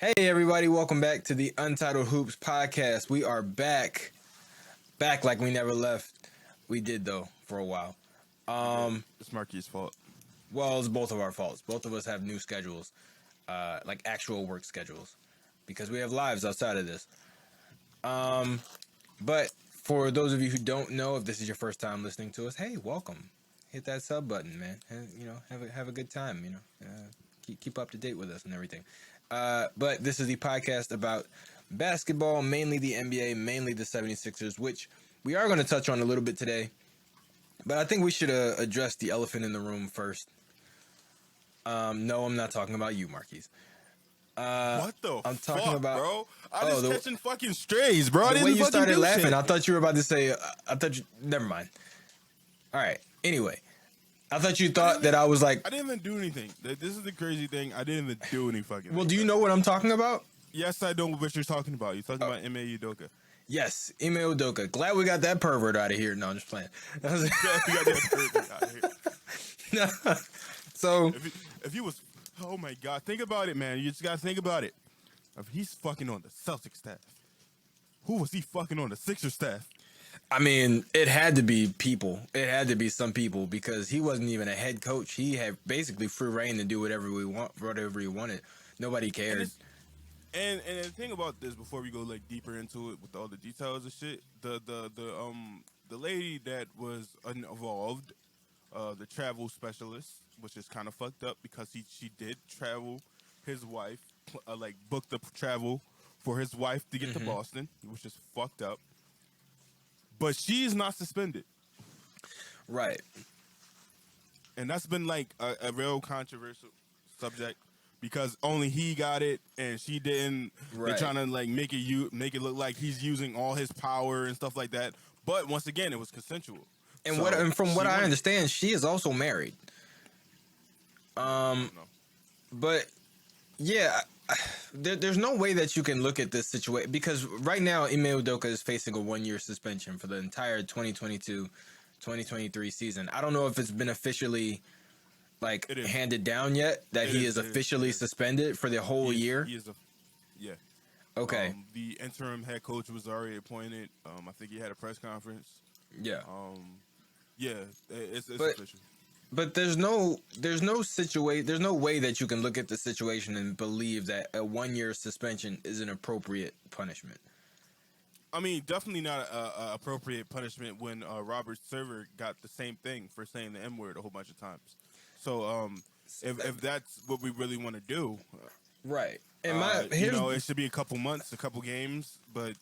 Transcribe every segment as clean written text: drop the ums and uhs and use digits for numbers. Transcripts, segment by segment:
Hey everybody, welcome back to the Untitled Hoops podcast. We are back like we never left. We did though for a while. It's Marquis' fault. Well, it's both of our faults. Both of us have new schedules, like actual work schedules, because we have lives outside of this. But for those of you who don't know, if this is your first time listening to us, hey, welcome. Hit that sub button, man. And, have a good time. Keep up to date with us and everything. But this is the podcast about basketball, mainly the NBA, mainly the 76ers, which we are going to touch on a little bit today. But I think we should address the elephant in the room first. No, I'm not talking about you, Marquise. What the I'm fuck, talking about, bro? I just catching fucking strays, bro. The way you started laughing, shit. I thought you were about to say, never mind. All right. Anyway, I thought you thought that I was like, I didn't even do anything. This is the crazy thing. I didn't even do any fucking well, thing. do you know what I'm talking about? Yes, I know what you're talking about. You're talking about Ime Udoka. Yes, Ime Udoka. Glad we got that pervert out of here. No, I'm just playing. We got that pervert out here. So, if he was, oh my God, think about it, man. You just gotta think about it. If he's fucking on the Celtics staff, who was he fucking on the Sixers staff? I mean, it had to be people. It had to be some people because he wasn't even a head coach. He had basically free reign to do whatever he wanted. Nobody cared. And the thing about this, before we go like deeper into it with all the details and shit, the lady that was involved, the travel specialist, which is kind of fucked up because she did travel his wife, like booked the travel for his wife to get to Boston, which is fucked up. But she's not suspended. Right. And that's been like a real controversial subject because only he got it and she didn't. Right. They're trying to like make it look like he's using all his power and stuff like that. But once again, it was consensual. And from what I understand, she is also married. But yeah, there's no way that you can look at this situation because right now Ime Udoka is facing a 1-year suspension for the entire 2022-2023 season. I don't know if it's been officially handed down yet that he is officially suspended for the whole year. Yeah. Okay. The interim head coach was already appointed. I think he had a press conference. Yeah. Yeah, it's official. But there's no way that you can look at the situation and believe that a 1-year suspension is an appropriate punishment. I mean, definitely not a appropriate punishment when Robert Server got the same thing for saying the N-word a whole bunch of times. So if that's what we really want to do, right? And it should be a couple months, a couple games, but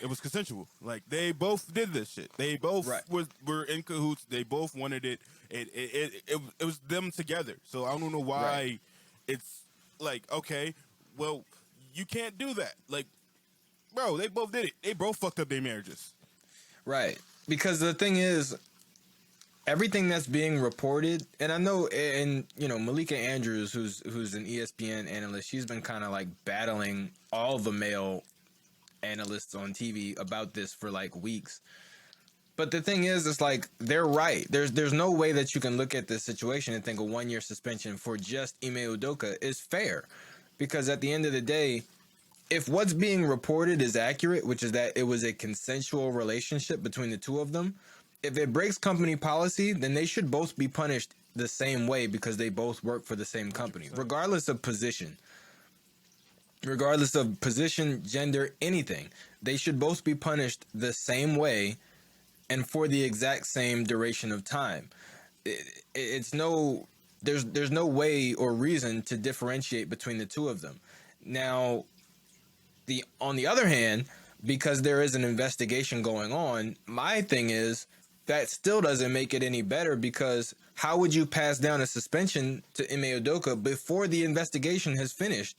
it was consensual. Like they both did this shit. They both were in cahoots. They both wanted it. It was them together. So I don't know why it's like, okay, well, you can't do that. Like, bro, they both did it. They both fucked up their marriages. Right. Because the thing is, everything that's being reported, and I know, and Malika Andrews, who's an ESPN analyst, she's been kind of like battling all the male analysts on TV about this for like weeks. But the thing is, it's like they're right. There's no way that you can look at this situation and think a 1-year suspension for just Ime Udoka is fair, because at the end of the day, if what's being reported is accurate, which is that it was a consensual relationship between the two of them, if it breaks company policy, then they should both be punished the same way because they both work for the same company, 100%. Regardless of position, gender, anything. They should both be punished the same way and for the exact same duration of time. There's no way or reason to differentiate between the two of them. Now, on the other hand, because there is an investigation going on, my thing is that still doesn't make it any better, because how would you pass down a suspension to Ime Udoka before the investigation has finished?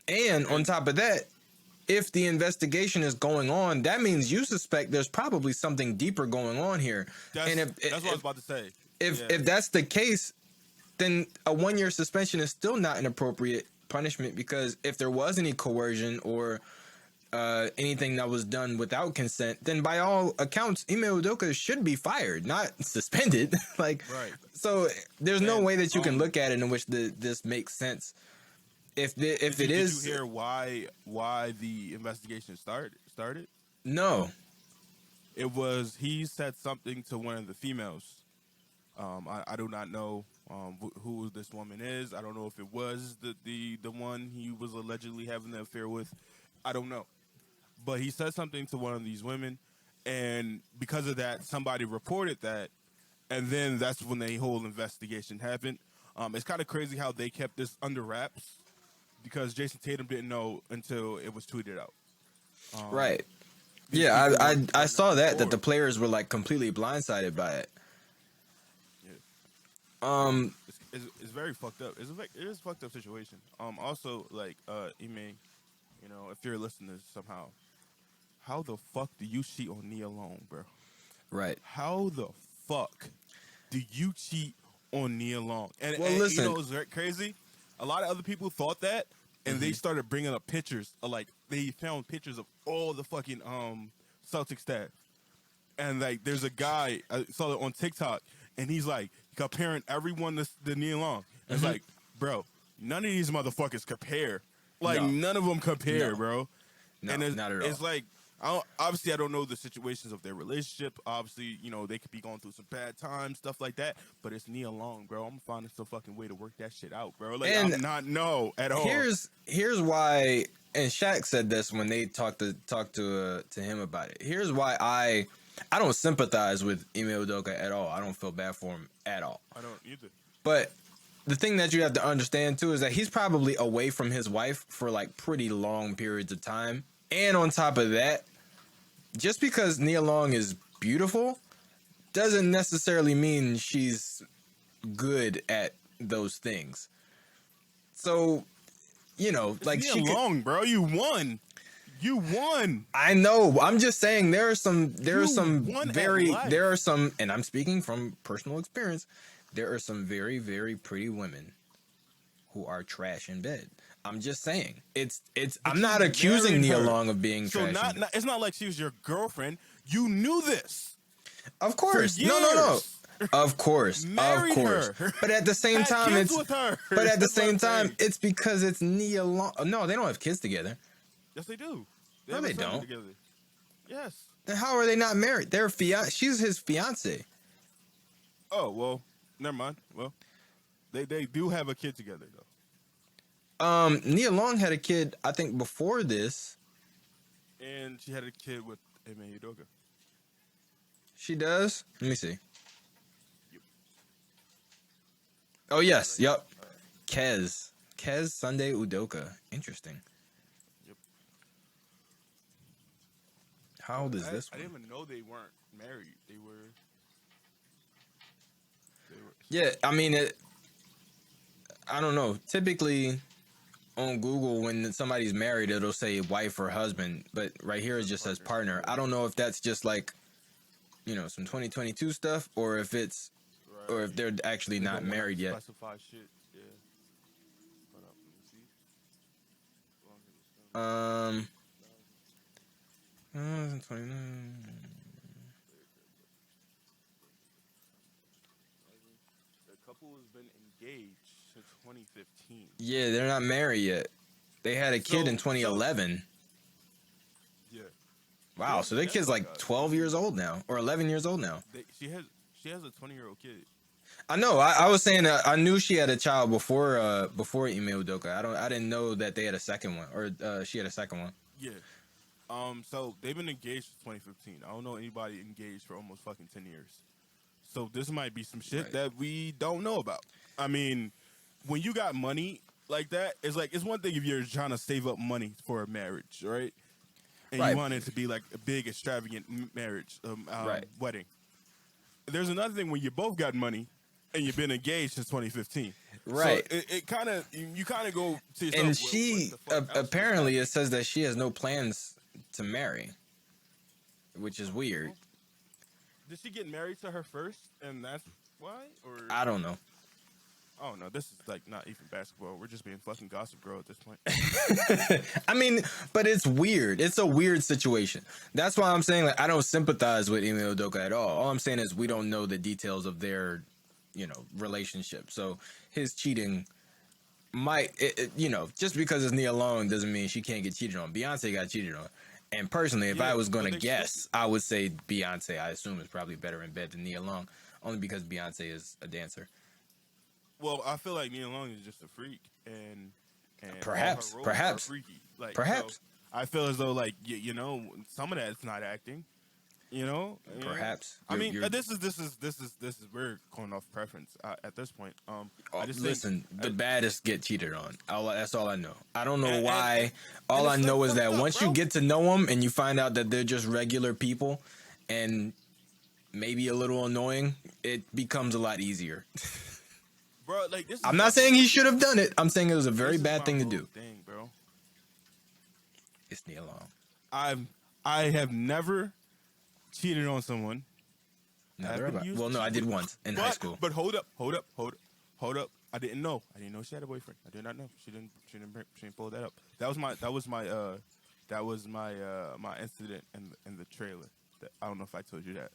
And on top of that, if the investigation is going on, that means you suspect there's probably something deeper going on here. That's what I was about to say. If that's the case, then a 1-year suspension is still not an appropriate punishment, because if there was any coercion or anything that was done without consent, then by all accounts, Ime Udoka should be fired, not suspended. Right. So there's no way that you can look at it in which this makes sense. if Did it you is, hear why the investigation started? no. It was he said something to one of the females. I do not know who this woman is. I don't know if it was the one he was allegedly having the affair with. I don't know. But he said something to one of these women, and because of that, somebody reported that, and then that's when the whole investigation happened. It's kind of crazy how they kept this under wraps because Jason Tatum didn't know until it was tweeted out. Right. These Yeah, people I weren't saw that informed. the players were like completely blindsided by it. Yeah. Um, It's very fucked up. It is a fucked up situation. Also, like, Ime, if you're listening to this somehow, how the fuck do you cheat on Nia Long, bro? right. How the fuck do you cheat on Nia Long? Well, And listen. it's very crazy. A lot of other people thought that, and they started bringing up pictures. Like they found pictures of all the fucking Celtic staff, and like there's a guy I saw it on TikTok, and he's like comparing everyone to Nia Long. It's like, bro, none of these motherfuckers compare. Like No. none of them compare, No. bro. No, And not at all. it's like obviously I don't know the situations of their relationship. Obviously, they could be going through some bad times, stuff like that. But it's Nia Long, bro. I'm finding some fucking way to work that shit out, bro. Like And I'm not no at all. Here's why, and Shaq said this when they talked to him about it. Here's why I don't sympathize with Ime Udoka at all. I don't feel bad for him at all. I don't either. But the thing that you have to understand too is that he's probably away from his wife for like pretty long periods of time. And on top of that, just because Nia Long is beautiful doesn't necessarily mean she's good at those things. So, It's like Nia she could. Long, bro. You won. You won. I know. I'm just saying there are some won at very life. there are some, and I'm speaking from personal experience. There are some very, very pretty women who are trash in bed. I'm just saying. I'm you not accusing married Nia her. Long of being So trash. In bed. it's not like she was your girlfriend. You knew this. Of course. For No. years. Of course. Married Of course. her. But at the same Had time, kids it's with her. but at the That's what same I'm time, saying. it's because it's Nia Long. No, they don't have kids together. Yes, they do. No, have a they son don't. Together. Yes. Then how are they not married? They're she's his fiance. Oh well, never mind. Well, they do have a kid together though. Nia Long had a kid, I think, before this. And she had a kid with Ime Udoka. She does. Let me see. Yep. Oh yes, yep. Kez Sunday Udoka. Interesting. Yep. How old is this I one? didn't even know they weren't married. They were. Yeah, I mean it. I don't know. Typically, on Google, when somebody's married, it'll say wife or husband, but right here it just says partner. I don't know if that's just like, some 2022 stuff, or if it's, or if they're actually They not don't wanna married yet. Specify shit. Yeah. Hold up, let me see. Um, 29. The couple has been engaged since 2015. Yeah, they're not married yet. They had a kid in 2011. Yeah. Wow, Yeah, so their that's kid's like like a- 12 years old now, or 11 years old now. She has a 20-year-old kid. I know. I was saying I knew she had a child before Ime Udoka. I didn't know that they had a second one, or she had a second one. Yeah. So they've been engaged since 2015. I don't know anybody engaged for almost fucking 10 years. So this might be some shit Right. that we don't know about. I mean, when you got money like that, it's one thing if you're trying to save up money for a marriage, right? And Right. you want it to be like a big extravagant marriage, Right. wedding. There's another thing when you both got money and you've been engaged since 2015. Right. So it kind of you kind of go to yourself. And "Well, she what the fuck else was apparently happening?" it says that she has no plans to marry, which is weird. Did she get married to her first, and that's why? Or I don't know. oh no, this is like not even basketball. We're just being fucking Gossip Girl at this point. I mean, but it's weird. It's a weird situation. That's why I'm saying like I don't sympathize with Ime Udoka at all. All I'm saying is we don't know the details of their, relationship. So his cheating just because it's Nia Long doesn't mean she can't get cheated on. Beyonce got cheated on. And personally, if I was going to guess, I would say Beyonce, I assume, is probably better in bed than Nia Long, only because Beyonce is a dancer. Well, I feel like Nia Long is just a freak, and Perhaps, all her roles perhaps, are freaky. Like, perhaps, so I feel as though, like, some of that's not acting. perhaps. I mean, this is we're going off preference at this point. I just listen, think, the baddest get cheated on. That's all I know. I don't know and- why. and all I it's, like, know is fucked that up, once bro. you get to know them and you find out that they're just regular people and maybe a little annoying, it becomes a lot easier. bro, like this. I'm not saying he should have done it. I'm saying it was a very bad thing to do. Bro. It's Nia Long. I have never cheated on someone. Neither have I. Well, no, I did once in high school. But hold up. I didn't know she had a boyfriend. I did not know. She didn't pull that up. That was my incident in the trailer. I don't know if I told you that.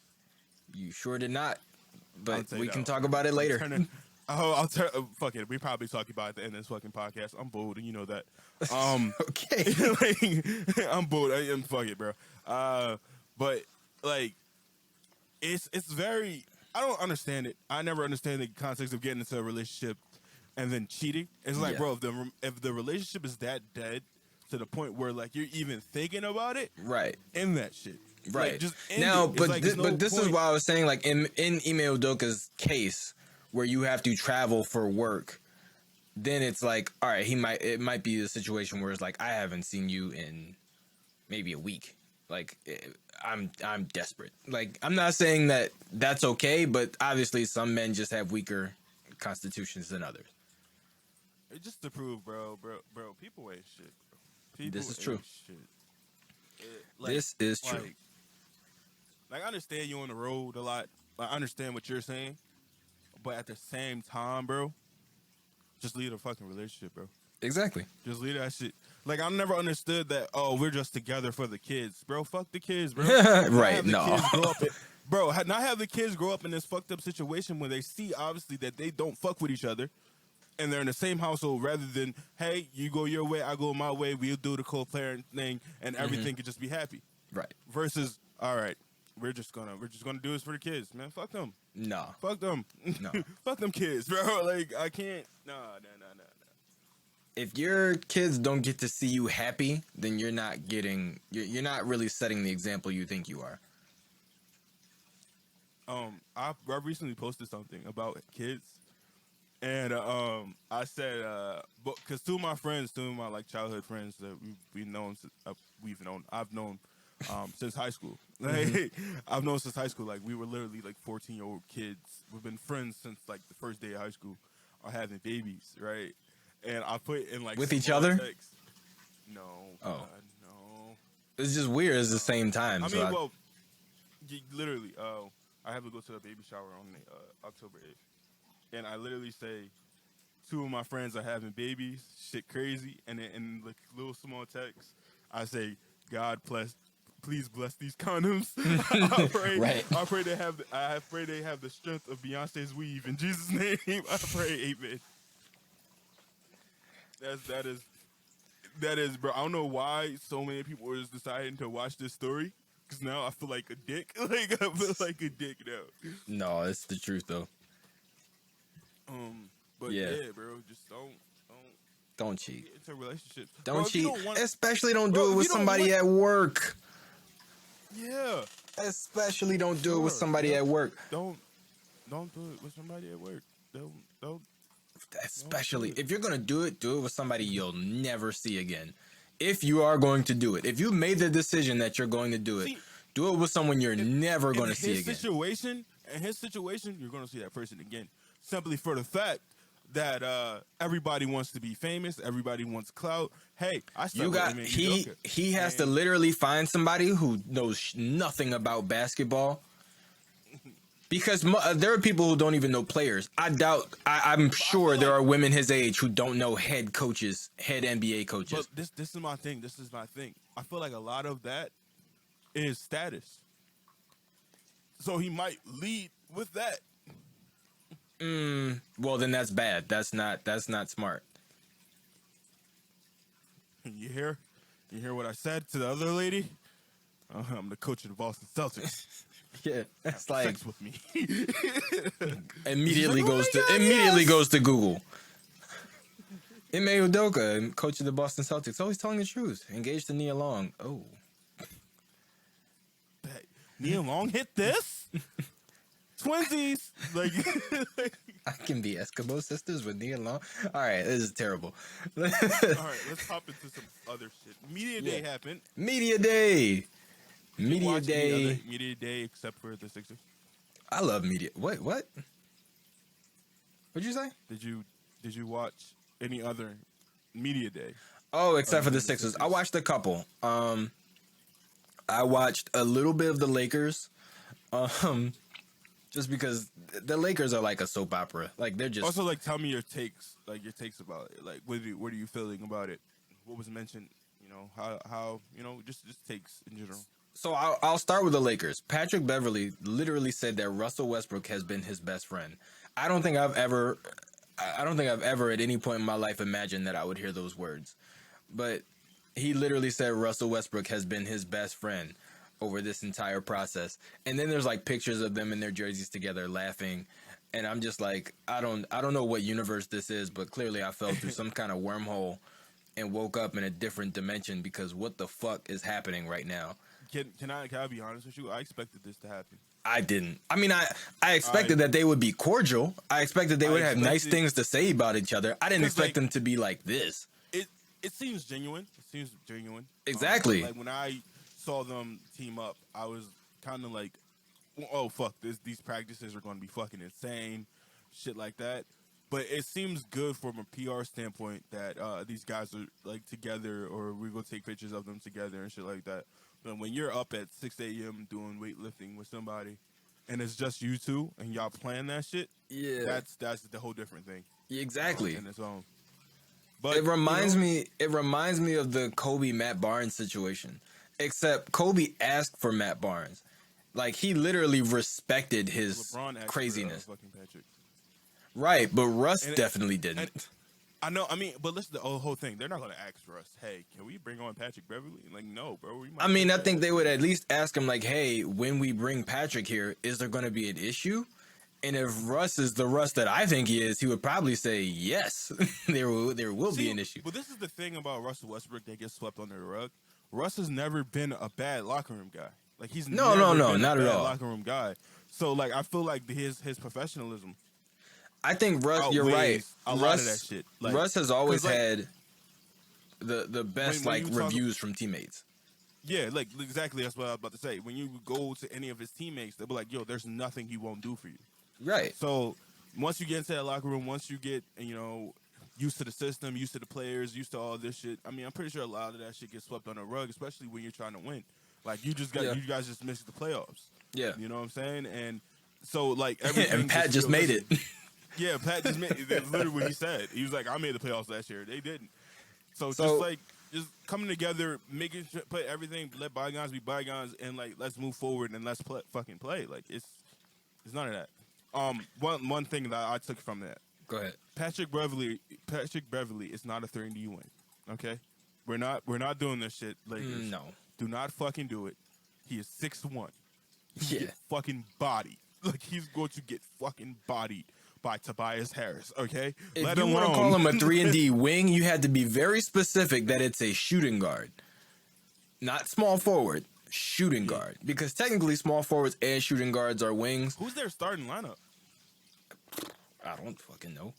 You sure did not. But I'll we tell can you talk about it later. I'll turn. Fuck it. We probably talk about it at the end of this fucking podcast. I'm bold, and you know that. Okay. I'm bold. Fuck it, bro. But like, it's very. I don't understand it. I never understand the context of getting into a relationship and then cheating. It's like, Yeah. bro, if the relationship is that dead to the point where like you're even thinking about it, Right. end that shit. Right. Like, just end now, it. It's but like, there's no this is point. why I was saying, like in Ime Udoka's case, where you have to travel for work, then it's like, all right, it might be a situation where it's like, I haven't seen you in maybe a week. Like, I'm desperate. Like, I'm not saying that that's okay, but obviously some men just have weaker constitutions than others. It's just to prove, bro, people ain't shit. Bro. People This is ain't true. Shit. This is true. Like, I understand you on the road a lot. I understand what you're saying, but at the same time, bro, just leave the fucking relationship, bro. Exactly. Just leave that shit. Like, I never understood that. Oh, we're just together for the kids, bro. Fuck the kids, bro. Right? No. Not have the kids grow up in this fucked up situation where they see obviously that they don't fuck with each other, and they're in the same household. Rather than, hey, you go your way, I go my way. We'll do the co-parent thing, and everything can just be happy. Right. Versus, all right, we're just gonna do this for the kids, man. Fuck them. No. Fuck them. No. Fuck them kids, bro. Like, I can't. No. If your kids don't get to see you happy, then you're not really setting the example you think you are. I recently posted something about kids, and I said, because two of my like childhood friends that I've known since high school. Like, I've known since high school. Like, we were literally like 14-year-old kids. We've been friends since like the first day of high school, or having babies, right? And I put in like with each small other. text. No. Oh. God, no. It's just weird. It's the same time. I so mean, well, literally, I have to go to a baby shower on October 8th, and I literally say, two of my friends are having babies, shit crazy, and then in like little small text, I say, God please bless these condoms. I pray, Right. I pray they have the strength of Beyonce's weave in Jesus' name. I pray, amen. That is, bro. I don't know why so many people are just deciding to watch this story, because now I feel like a dick. Like, I feel like a dick now. No, it's the truth though. But Yeah. yeah, bro, just Don't cheat. get into relationships. Don't Bro, if you cheat. don't want- Especially don't Bro, do it if with you don't somebody want- at work. Yeah. Especially don't do it with Sure, somebody yeah. at work. Don't do it with somebody at work. Don't. Especially if you're gonna do it with somebody you'll never see again. If you are going to do it, if you made the decision that you're going to do it, See, do it with someone you're never going to see In again. his situation, you're going to see that person again. Simply for the fact that everybody wants to be famous, everybody wants clout. Hey, I still he has to literally find somebody who knows nothing about basketball. Because there are people who don't even know players. I'm sure there are women his age who don't know head NBA coaches. But this is my thing. I feel like a lot of that is status. So he might lead with that. Well, then that's bad. That's not smart. You hear? You hear what I said to the other lady? I'm the coach of the Boston Celtics. Yeah, Have it's like sex with me. immediately She's like, "Oh goes my to God, immediately yes!" goes to Google. Ime Udoka, coach of the Boston Celtics, always telling the truth. Engaged to Nia Long. Oh, Nia Long hit this? Twinsies. Like, I can be Eskimo sisters with Nia Long. All right, this is terrible. all right, let's hop into some other shit. Media Day Yeah. happened. Media Day. Did you Media watch any other Day. Media Day except for the Sixers? I love media. What? What'd you say? Did you watch any other Media Day? Oh, except Other for the than the Sixers. I Sixers. watched a couple. I watched a little bit of the Lakers. Just because the Lakers are like a soap opera. Like they're just Also, like, tell me your takes about it. Like, what are you feeling about it? What was mentioned? You know, how just takes in general. So I'll start with the Lakers. Patrick Beverley literally said that Russell Westbrook has been his best friend. I don't think I've ever at any point in my life imagined that I would hear those words. But he literally said Russell Westbrook has been his best friend over this entire process. And then there's like pictures of them in their jerseys together laughing. And I'm just like, I don't know what universe this is, but clearly I fell through some kind of wormhole and woke up in a different dimension because what the fuck is happening right now? Can I be honest with you? I expected this to happen. I didn't. I mean, I expected that they would be cordial. I expected they would have nice things to say about each other. I didn't expect them to be like this. It seems genuine. It seems genuine. Exactly. Like when I saw them team up, I was kind of like, oh fuck, these practices are going to be fucking insane, shit like that. But it seems good from a PR standpoint that these guys are like together, or we go take pictures of them together and shit like that. But when you're up at 6 a.m. doing weightlifting with somebody, and it's just you two, and y'all playing that shit, Yeah, that's the whole different thing. exactly. In its own. But It reminds me of the Kobe Matt Barnes situation. Except Kobe asked for Matt Barnes. Like he literally respected his LeBron asked craziness. for, fucking Patrick. Right, but Russ And definitely didn't. I know. I mean, but listen to the whole thing. They're not gonna ask for us. Hey, can we bring on Patrick Beverley? Like, no, bro. I mean, I think they would at least ask him like, "Hey, when we bring Patrick here, is there going to be an issue?" And if Russ is the Russ that I think he is, he would probably say yes. there will be an issue. But this is the thing about Russell Westbrook that gets swept under the rug. Russ has never been a bad locker room guy. Like he's No, never been not a at bad all. locker room guy. So like I feel like his professionalism. I think Russ. You're right. A lot of that shit. Like, Russ has always 'cause, like, had the best when you talk- reviews from teammates. Yeah, like exactly. That's what I was about to say. When you go to any of his teammates, they'll be like, "Yo, there's nothing he won't do for you." Right. So once you get into that locker room, once you get used to the system, used to the players, used to all this shit. I mean, I'm pretty sure a lot of that shit gets swept on the rug, especially when you're trying to win. Like you guys just missed the playoffs. Yeah. You know what I'm saying? And so like everything. And Pat just made it. Yeah, Pat just made it. That's literally what he said. He was like, "I made the playoffs last year. They didn't." So just coming together, making sure, put everything, let bygones be bygones, and like let's move forward and let's fucking play. Like it's none of that. One thing that I took from that. Go ahead. Patrick Beverley is not a 3-and-D wing. Okay, we're not doing this shit. Lakers. No. Do not fucking do it. He is 6'1". Yeah. Get fucking bodied. Like he's going to get fucking bodied by Tobias Harris. Okay, If you want to call him a 3-and-D wing, you had to be very specific that it's a shooting guard, not small forward. Shooting guard, because technically small forwards and shooting guards are wings. Who's their starting lineup? I don't fucking know.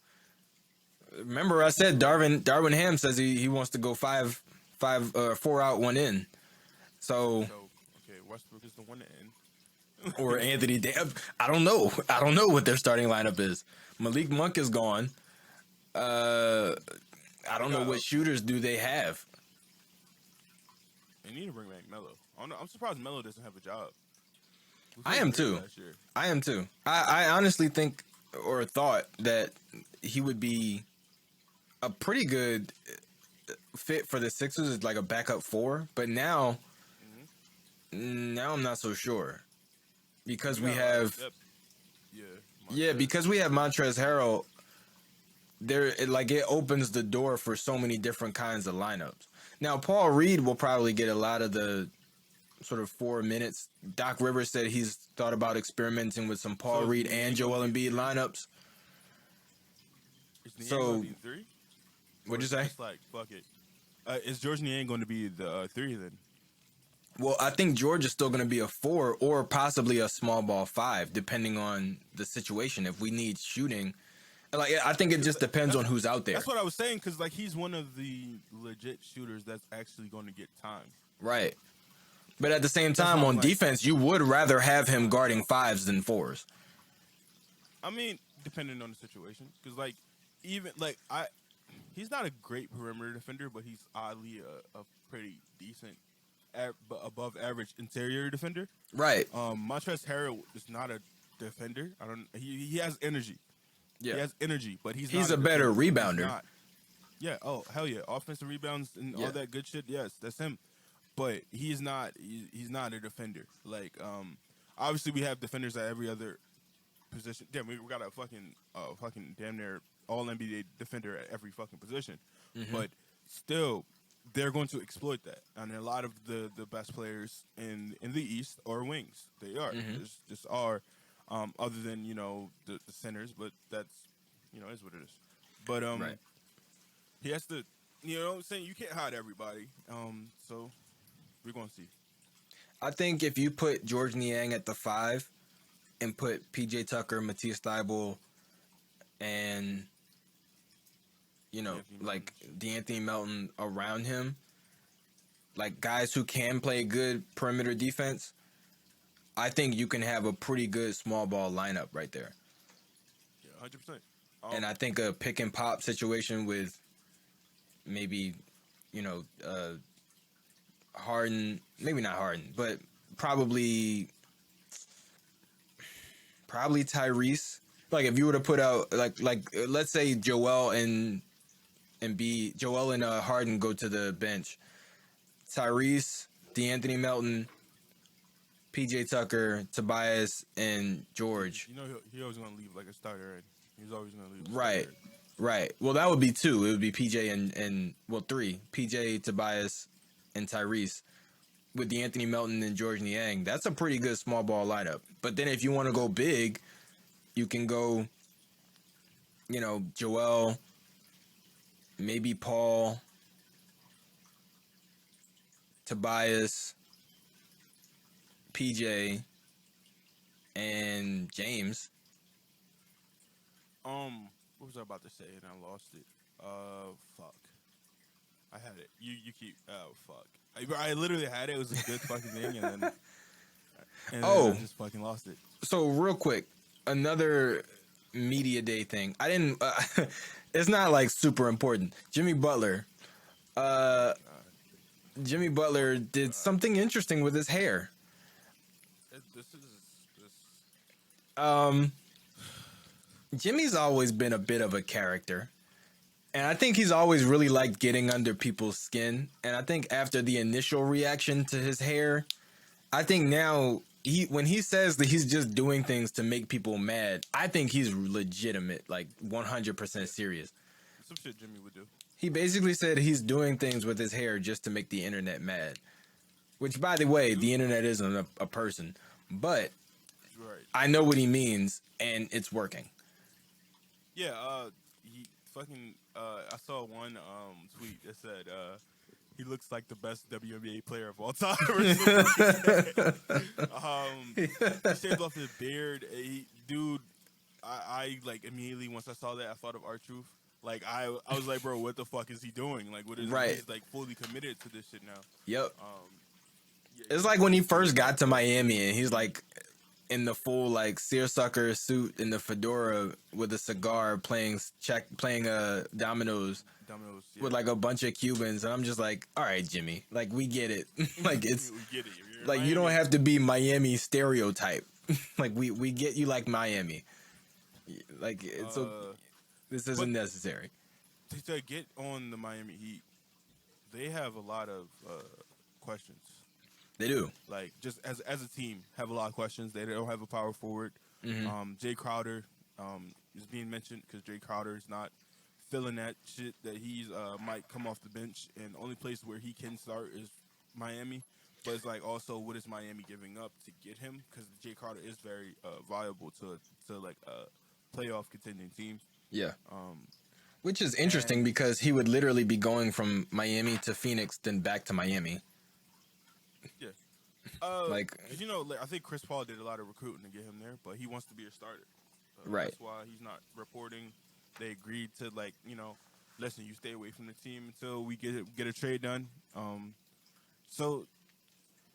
Remember, I said Darwin Ham says he wants to go 4 out, 1 in. So Okay, Westbrook is the one to end. or Anthony Davis. I don't know. I don't know what their starting lineup is. Malik Monk is gone. I don't know what shooters do they have. They need to bring back Melo. I'm surprised Melo doesn't have a job. I am too. I honestly think or thought that he would be a pretty good fit for the Sixers as like a backup 4, but now I'm not so sure because we have because we have Montrezl Harrell. It opens the door for so many different kinds of lineups. Now, Paul Reed will probably get a lot of the sort of 4 minutes. Doc Rivers said he's thought about experimenting with some Paul So is Reed and Niang gonna Joel be Embiid 3? lineups. Is Niang gonna So, be 3? Or what'd you is it say? just like fuck it? Is George Niang going to be the 3 then? Well, I think George is still going to be a 4 or possibly a small ball 5, depending on the situation. If we need shooting, like I think it just depends on who's out there. That's what I was saying because like he's one of the legit shooters that's actually going to get time. Right. But at the same That's time, why I'm on like, defense, you would rather have him guarding 5s than 4s. I mean, depending on the situation, because like even like he's not a great perimeter defender, but he's oddly a pretty decent, above average interior defender. Right. Montrezl Harrell is not a defender. I don't. He has energy. Yeah. He has energy, but he's He's not a better defender. He's rebounder. not. Yeah. Oh hell yeah! Offensive rebounds and Yeah. all that good shit. Yes, that's him. But he's not. He's not a defender. Like obviously we have defenders at every other position. Damn, we got a fucking damn near all NBA defender at every fucking position. But still, they're going to exploit that. And a lot of the best players in the East are wings. They are. Just are. Other than the centers, but that's is what it is. But Right. he has to. You know what I'm saying? You can't hide everybody. So we're gonna see. I think if you put George Niang at the 5 and put PJ Tucker, Matisse Thybulle, and D'Anthony like D'Anthony Melton around him, like guys who can play good perimeter defense, I think you can have a pretty good small ball lineup right there. Yeah, 100%. And I think a pick and pop situation with maybe, Harden, maybe not Harden, but probably Tyrese. Like if you were to put out like let's say Joel and Harden go to the bench. Tyrese, DeAnthony Melton, PJ Tucker, Tobias, and George. He always gonna leave like a starter. Right? He's always gonna leave. Right. Right. Well, that would be 2. It would be PJ and 3. PJ, Tobias, and Tyrese with D'Anthony Melton and George Niang. That's a pretty good small ball lineup. But then if you want to go big, you can go, Joel, maybe Paul, Tobias, PJ, and James. What was I about to say and I lost it? Fuck. I had it. You keep. Oh fuck. I literally had it. It was a good fucking thing, and then I just fucking lost it. So real quick, another media day thing. I didn't. It's not like super important. Jimmy Butler. Jimmy Butler did something interesting with his hair. This. Jimmy's always been a bit of a character. And I think he's always really liked getting under people's skin. And I think after the initial reaction to his hair, I think now when he says that he's just doing things to make people mad, I think he's legitimate, like 100% serious. Some shit Jimmy would do. He basically said he's doing things with his hair just to make the internet mad. Which, by the way, the internet isn't a person. But Right. I know what he means, and it's working. Yeah, he fucking. I saw one tweet that said he looks like the best WNBA player of all time. He shaved off his beard. I like immediately once I saw that I thought of R-Truth. Like I was like, bro, what the fuck is he doing? Like, what is Right. he's like fully committed to this shit now? Yep. Yeah, It's like when he first got to Miami and he's like in the full like seersucker suit and the fedora with a cigar playing dominoes Domino's, yeah. with like a bunch of Cubans, and I'm just like, all right, Jimmy, like we get it. Like it's We get it. You're in like you don't Miami. have to be Miami stereotype. Like we get you like Miami. Like it's this isn't necessary. To get on the Miami Heat, they have a lot of questions. They do. Like just as a team, have a lot of questions. They don't have a power forward. Jay Crowder is being mentioned because Jay Crowder is not feeling that shit that he's might come off the bench, and the only place where he can start is Miami. But it's like also what is Miami giving up to get him? Because Jay Carter is very viable to like playoff contending teams. Yeah. Um, Which is interesting and because he would literally be going from Miami to Phoenix, then back to Miami. yeah, Like, 'cause, you know, like, I think Chris Paul did a lot of recruiting to get him there, but he wants to be a starter. Right. That's why he's not reporting. They agreed to like listen, you stay away from the team until we get a trade done. So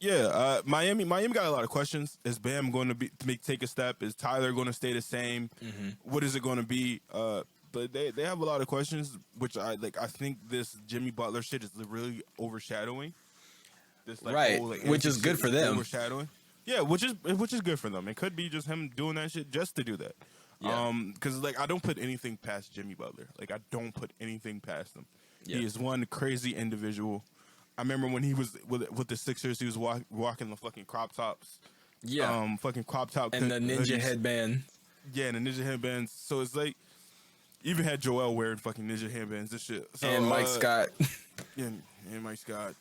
yeah, Miami got a lot of questions. Is Bam going to take a step? Is Tyler going to stay the same? mm-hmm. What is it going to be? But they have a lot of questions, which I like. I think this Jimmy Butler shit is really overshadowing. This like Right, whole, like, which is shit good for them. Overshadowing. Yeah, which is good for them. It could be just him doing that shit just to do that. Yeah. Because like I don't put anything past Jimmy Butler. Like I don't put anything past him. Yeah. He is one crazy individual. I remember when he was with the Sixers, he was walking the fucking crop tops. Yeah. Fucking crop top And the ninja hoodies. headband. Yeah, and the ninja headbands. So it's like even had Joel wearing fucking ninja headbands and shit. So, And Mike Scott. Yeah, and Mike Scott.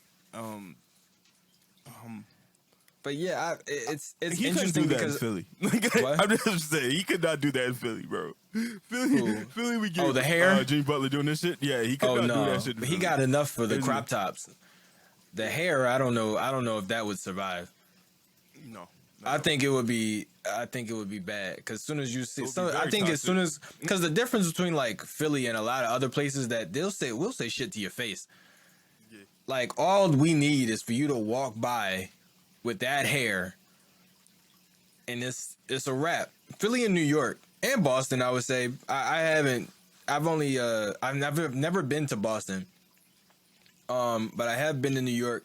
But yeah, it's He couldn't do interesting that because in Philly. Like, What? I'm just saying, he could not do that in Philly, bro. Philly, we get the hair? Jimmy Butler doing this shit. Yeah, he could oh not no, do that shit. In he Philly. got enough for the Isn't crop it? tops. The hair, I don't know if that would survive. No, I think it would be bad because as soon as you see, It would be I very think as soon as toxic. because the difference between like Philly and a lot of other places that we'll say shit to your face. Yeah. Like all we need is for you to walk by with that hair, and it's a wrap. Philly and New York and Boston, I would say. I've never been to Boston, but I have been to New York.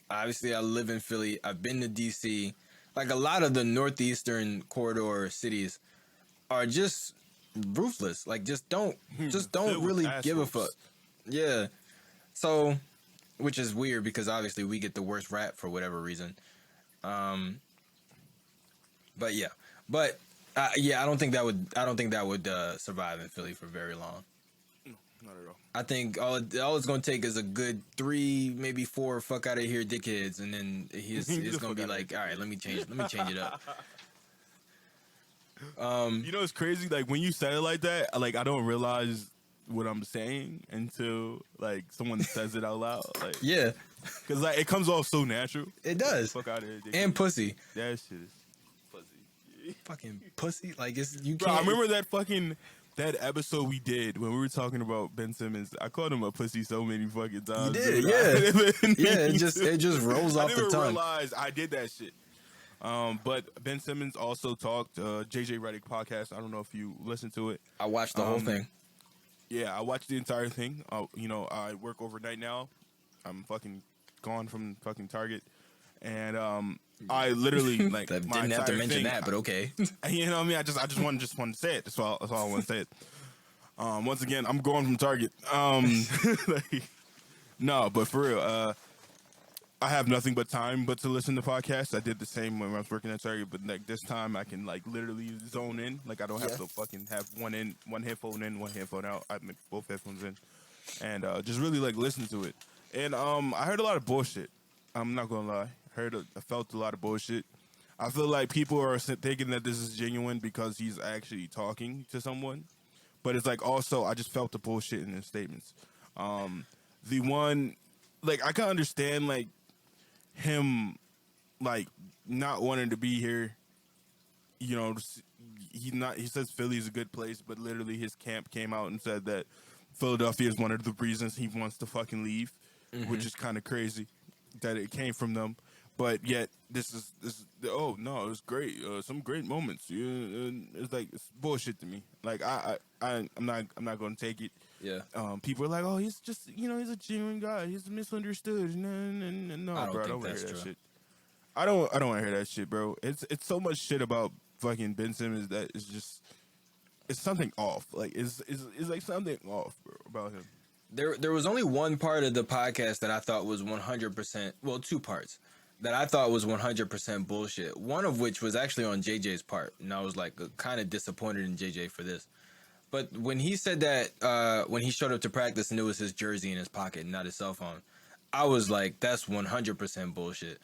Obviously, I live in Philly. I've been to DC. Like a lot of the northeastern corridor cities are just ruthless. Like just don't Filled with really give a assholes. fuck. Yeah. So, which is weird because obviously we get the worst rap for whatever reason. But yeah, I don't think that would survive in Philly for very long. Not at all. I think all it's gonna take is a good 3, maybe 4 fuck out of here dickheads, and then he's Get the gonna be fuck outta like, all right, let me change it up. You know, it's crazy. Like when you say it like that, like I don't realize what I'm saying until like someone says it out loud. Like Yeah, because like it comes off so natural. it does. Fuck out of here, dickhead. And pussy, That shit is fuzzy. fucking pussy. Like you Bro, can't. I remember that episode we did when we were talking about Ben Simmons. I called him a pussy so many fucking times. You did, dude. yeah. I didn't Yeah, mean it just rolls I off didn't the even tongue. realize I did that shit. But Ben Simmons also talked JJ Redick podcast. I don't know if you listened to it. I watched the whole thing. Yeah, I watched the entire thing. You know, I work overnight now. I'm fucking gone from fucking Target, and I literally like That my didn't have to entire mention thing, that, but okay. You know what I mean? I just wanted to say it. That's all I want to say. It. Once again, I'm going from Target. Like, no, but for real, I have nothing but time but to listen to podcasts. I did the same when I was working at Target, but like this time I can like literally zone in. Like I don't have to fucking have one headphone in, one headphone out. I make both headphones in, and just really like listen to it. And I heard a lot of bullshit. I'm not gonna lie. I felt a lot of bullshit. I feel like people are thinking that this is genuine because he's actually talking to someone, but it's like also I just felt the bullshit in his statements. The one, like I can understand like him, like not wanting to be here. You know, he says Philly is a good place, but literally his camp came out and said that Philadelphia is one of the reasons he wants to fucking leave, which is kind of crazy that it came from them. But yet this is oh no, it was great. Some great moments. Yeah, it's like it's bullshit to me. Like I'm not gonna take it. Yeah. People are like, oh, he's just he's a genuine guy. He's misunderstood. No, I don't bro, I think don't want to that's hear that true. shit. I don't want to hear that shit, bro. It's so much shit about fucking Ben Simmons that is just it's something off. Like it's like something off, bro, about him. There was only one part of the podcast that I thought was 100%. Well, 2 parts that I thought was 100% bullshit. One of which was actually on JJ's part, and I was like kind of disappointed in JJ for this. But when he said that, when he showed up to practice and it was his jersey in his pocket and not his cell phone, I was like, that's 100% bullshit.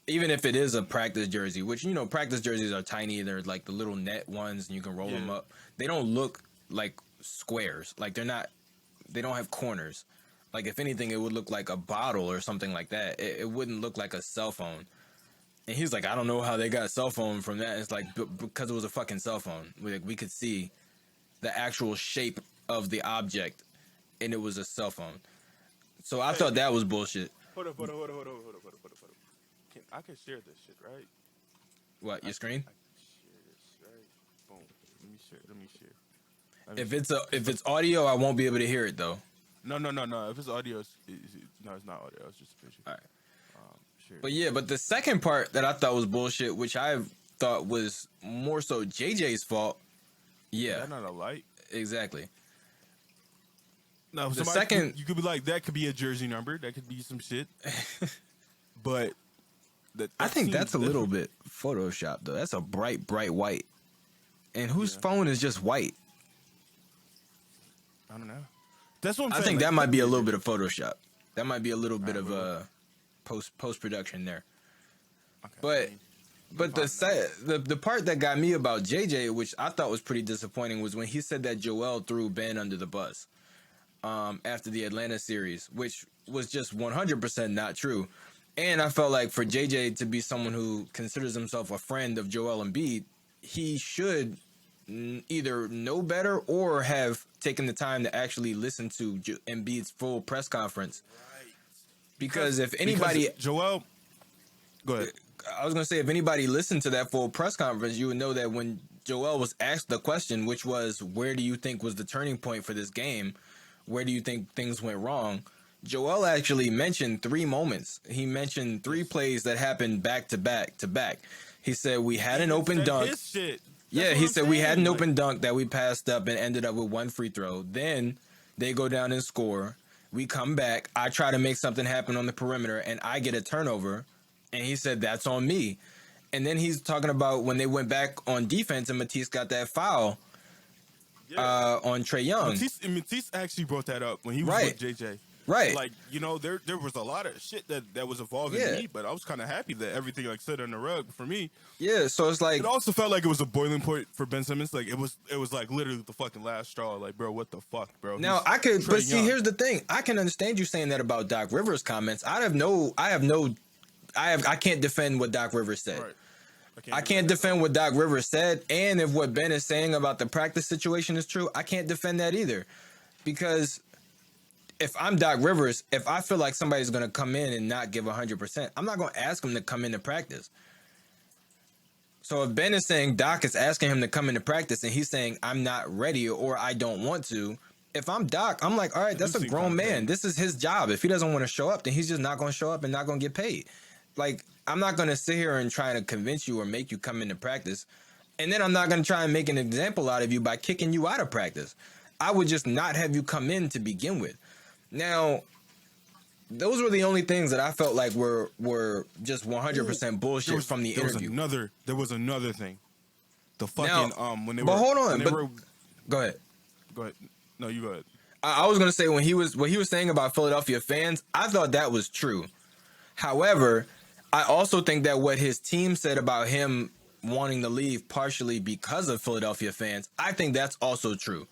Even if it is a practice jersey, which, you know, practice jerseys are tiny. They're like the little net ones and you can roll them up. They don't look like squares. Like they don't have corners. Like if anything, it would look like a bottle or something like that. It wouldn't look like a cell phone. And he's like, I don't know how they got a cell phone from that. It's like, because it was a fucking cell phone. We could see the actual shape of the object and it was a cell phone. So I thought that was bullshit. Hold up. I can share this shit, right? What, your screen? I can share this, right? Boom. Let me share. If it's audio, I won't be able to hear it though. No. If it's audio, no, it's not audio. It's just a picture. All right. Sure. But the second part that I thought was bullshit, which I thought was more so JJ's fault. Yeah. Is that not a light? Exactly. No, the second you could be like, that could be a jersey number. That could be some shit. But I think that's a little bit Photoshop though. That's a bright white. And whose phone is just white? I don't know. That's what I'm saying. I think that might be a little bit of Photoshop. That might be a little bit of post production there. Okay, but the part that got me about JJ, which I thought was pretty disappointing, was when he said that Joel threw Ben under the bus after the Atlanta series, which was just 100% not true. And I felt like for JJ to be someone who considers himself a friend of Joel Embiid, he should either know better or have taken the time to actually listen to Embiid's full press conference. Right. Because if anybody... Joel... Go ahead. I was going to say, if anybody listened to that full press conference, you would know that when Joel was asked the question, which was, where do you think was the turning point for this game? Where do you think things went wrong? Joel actually mentioned 3 moments. He mentioned 3 plays that happened back to back to back. He said we had an open dunk. His shit. Yeah, he said we had an open dunk that we passed up and ended up with 1 free throw. Then they go down and score. We come back. I try to make something happen on the perimeter, and I get a turnover. And he said, that's on me. And then he's talking about when they went back on defense and Matisse got that foul on Trae Young. Matisse actually brought that up when he was with JJ. Right. Like, you know, there was a lot of shit that was involved in me, but I was kind of happy that everything, like, slid on the rug for me. Yeah, so it's like... It also felt like it was a boiling point for Ben Simmons. Like, it was like, literally the fucking last straw. Like, bro, what the fuck, bro? Now, I could... But see, here's the thing. I can understand you saying that about Doc Rivers' comments. I can't defend what Doc Rivers said. Right. I can't defend what Doc Rivers said. And if what Ben is saying about the practice situation is true, I can't defend that either. Because... if I'm Doc Rivers, if I feel like somebody's going to come in and not give 100%, I'm not going to ask him to come into practice. So if Ben is saying Doc is asking him to come into practice and he's saying I'm not ready or I don't want to, if I'm Doc, I'm like, all right, that's a grown man. This is his job. If he doesn't want to show up, then he's just not going to show up and not going to get paid. Like, I'm not going to sit here and try to convince you or make you come into practice. And then I'm not going to try and make an example out of you by kicking you out of practice. I would just not have you come in to begin with. Now, those were the only things that I felt like were just 100% bullshit from the interview. There was another thing. The fucking when they were. But hold on. Go ahead. Go ahead. No, you go ahead. I was gonna say what he was saying about Philadelphia fans, I thought that was true. However, I also think that what his team said about him wanting to leave partially because of Philadelphia fans, I think that's also true.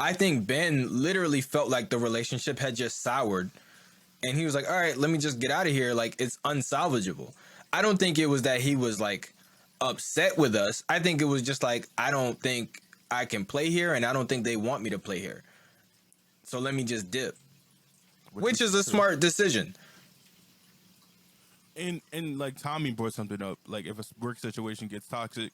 I think Ben literally felt like the relationship had just soured and he was like, all right, let me just get out of here. Like, it's unsalvageable. I don't think it was that he was like upset with us. I think it was just like, I don't think I can play here and I don't think they want me to play here. So let me just dip, which is a smart decision. And like Tommy brought something up, like if a work situation gets toxic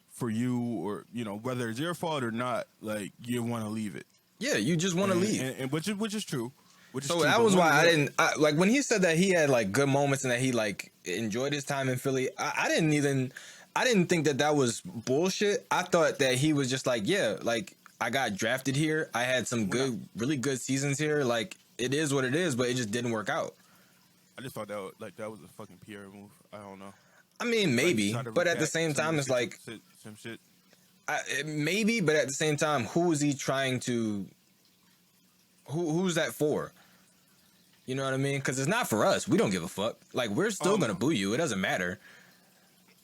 for you, or you know whether it's your fault or not, like you want to leave it. Yeah, you just want to leave, and which is true. So that was why I didn't like when he said that he had like good moments and that he like enjoyed his time in Philly. I didn't think that was bullshit. I thought that he was just like, yeah, like I got drafted here. I had some really good seasons here. Like it is what it is, but it just didn't work out. I just thought that was a fucking PR move. I don't know. I mean, maybe, but at the same time, it's like some shit. Maybe, but at the same time, who is he trying to? Who's that for? You know what I mean? Because it's not for us. We don't give a fuck. Like, we're still gonna boo you. It doesn't matter.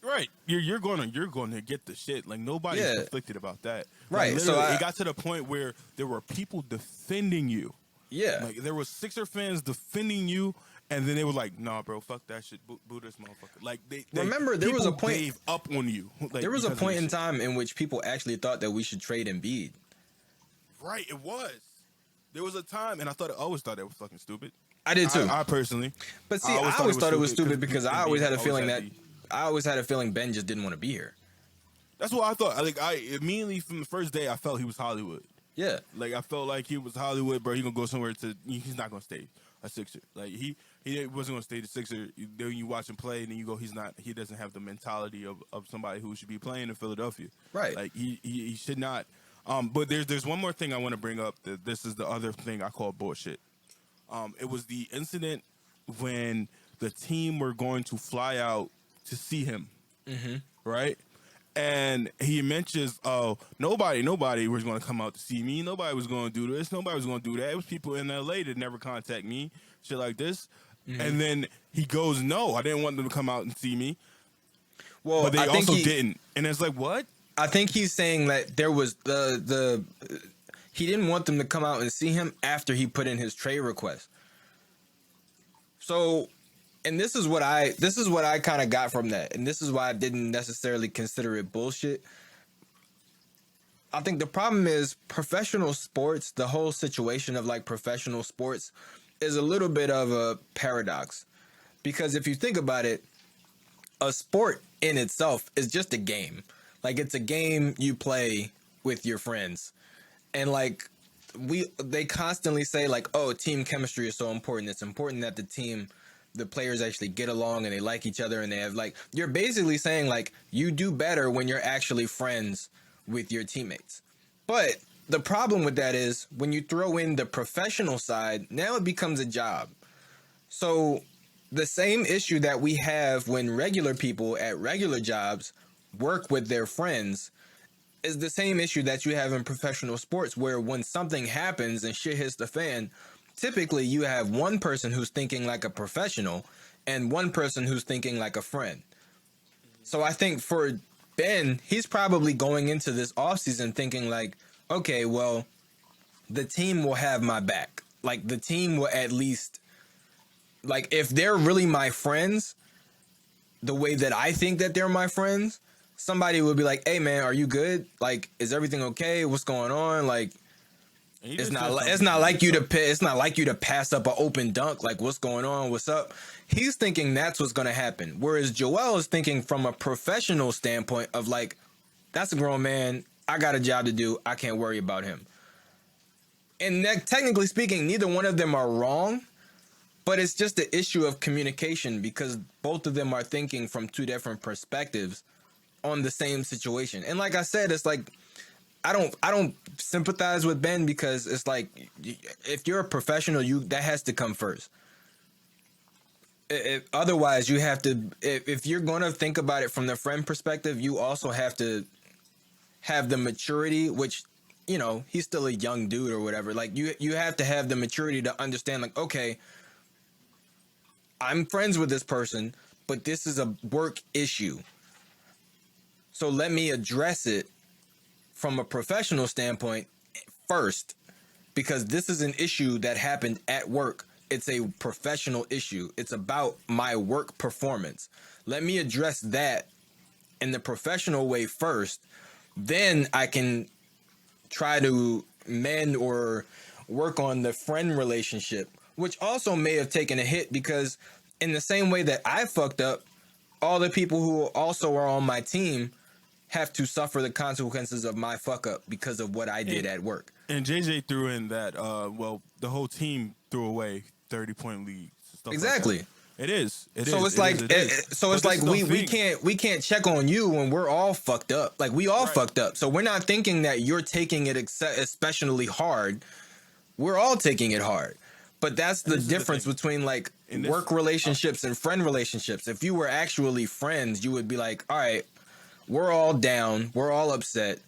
Right, you're gonna get the shit. Like, nobody's conflicted about that. Right. Like, so it got to the point where there were people defending you. Yeah. Like, there was Sixer fans defending you, and then they were like, "Nah, bro, fuck that shit. Boo this motherfucker." Like, they remember there was a point gave up on you. Like, there was a point in time in which people actually thought that we should trade Embiid. Right, it was. There was a time, and I always thought that was fucking stupid. I did too. I personally. But see, I always thought it was stupid because I always had a feeling that Ben just didn't want to be here. That's what I thought. Like, I immediately from the first day I felt he was Hollywood. Yeah. Like, I felt like he was Hollywood, bro. He gonna go somewhere he's not gonna stay a Sixer. Like, he wasn't gonna stay the Sixer. Then you watch him play, and then you go, he doesn't have the mentality of somebody who should be playing in Philadelphia. Right. Like, he should not. But there's one more thing I want to bring up. That this is the other thing I call bullshit. It was the incident when the team were going to fly out to see him, right? And he mentions, "Oh, nobody was going to come out to see me. Nobody was going to do this. Nobody was going to do that. It was people in LA that never contact me, shit like this." And then he goes, "No, I didn't want them to come out and see me." Well, but they also didn't. And it's like, what? I think he's saying that there was he didn't want them to come out and see him after he put in his trade request. So, and this is what I kind of got from that, and this is why I didn't necessarily consider it bullshit. I think the problem is professional sports, the whole situation of like professional sports is a little bit of a paradox. Because if you think about it, a sport in itself is just a game. Like, it's a game you play with your friends. And like they constantly say like, oh, team chemistry is so important. It's important that the players actually get along and they like each other, and they have like, you're basically saying like you do better when you're actually friends with your teammates. But the problem with that is when you throw in the professional side, now it becomes a job. So the same issue that we have when regular people at regular jobs work with their friends is the same issue that you have in professional sports, where when something happens and shit hits the fan, typically you have one person who's thinking like a professional and one person who's thinking like a friend. So I think for Ben, he's probably going into this offseason thinking like, okay, well, the team will have my back. Like, the team will at least, like, if they're really my friends, the way that I think that they're my friends, somebody would be like, hey man, are you good? Like, is everything okay? What's going on? Like, it's not like you to pass up an open dunk. Like, what's going on? What's up? He's thinking that's what's going to happen. Whereas Joel is thinking from a professional standpoint of like, that's a grown man. I got a job to do. I can't worry about him. And that, technically speaking, neither one of them are wrong, but it's just the issue of communication, because both of them are thinking from two different perspectives on the same situation. And like I said, it's like, I don't sympathize with Ben, because it's like, if you're a professional, that has to come first. Otherwise, you have to, if you're going to think about it from the friend perspective, you also have to have the maturity, which, you know, he's still a young dude or whatever. Like, you have to have the maturity to understand, like, okay, I'm friends with this person, but this is a work issue. So let me address it from a professional standpoint first, because this is an issue that happened at work. It's a professional issue. It's about my work performance. Let me address that in the professional way first. Then I can try to mend or work on the friend relationship, which also may have taken a hit, because in the same way that I fucked up, all the people who also are on my team have to suffer the consequences of my fuck up because of what I did at work. And JJ threw in that, the whole team threw away 30-point leads. Exactly. Like it is. So it's like we can't check on you when we're all fucked up. Like, we all fucked up. So we're not thinking that you're taking it especially hard. We're all taking it hard. But that's the difference between like work relationships and friend relationships. If you were actually friends, you would be like, all right, we're all down, we're all upset.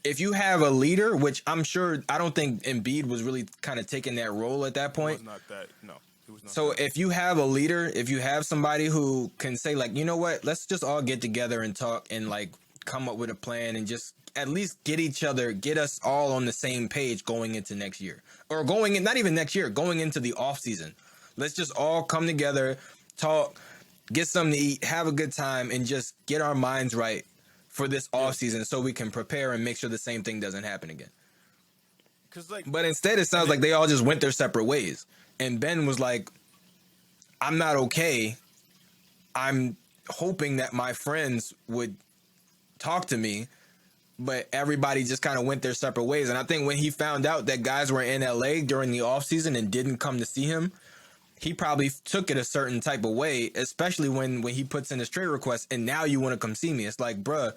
if you have a leader, which I'm sure, I don't think Embiid was really kind of taking that role at that It point. was not that. No, it was not. So that. if you have a leader, if you have somebody who can say like, you know what, let's just all get together and talk and like come up with a plan and just at least get us all on the same page going into next year, or going in, not even next year, going into the off season. Let's just all come together, talk, get something to eat, have a good time, and just get our minds right for this off season so we can prepare and make sure the same thing doesn't happen again. Cause like, But instead, it sounds like they all just went their separate ways. And Ben was like, I'm not okay. I'm hoping that my friends would talk to me, but everybody just kind of went their separate ways. And I think when he found out that guys were in LA during the offseason and didn't come to see him, he probably took it a certain type of way, especially when he puts in his trade request and now you want to come see me. It's like, bruh,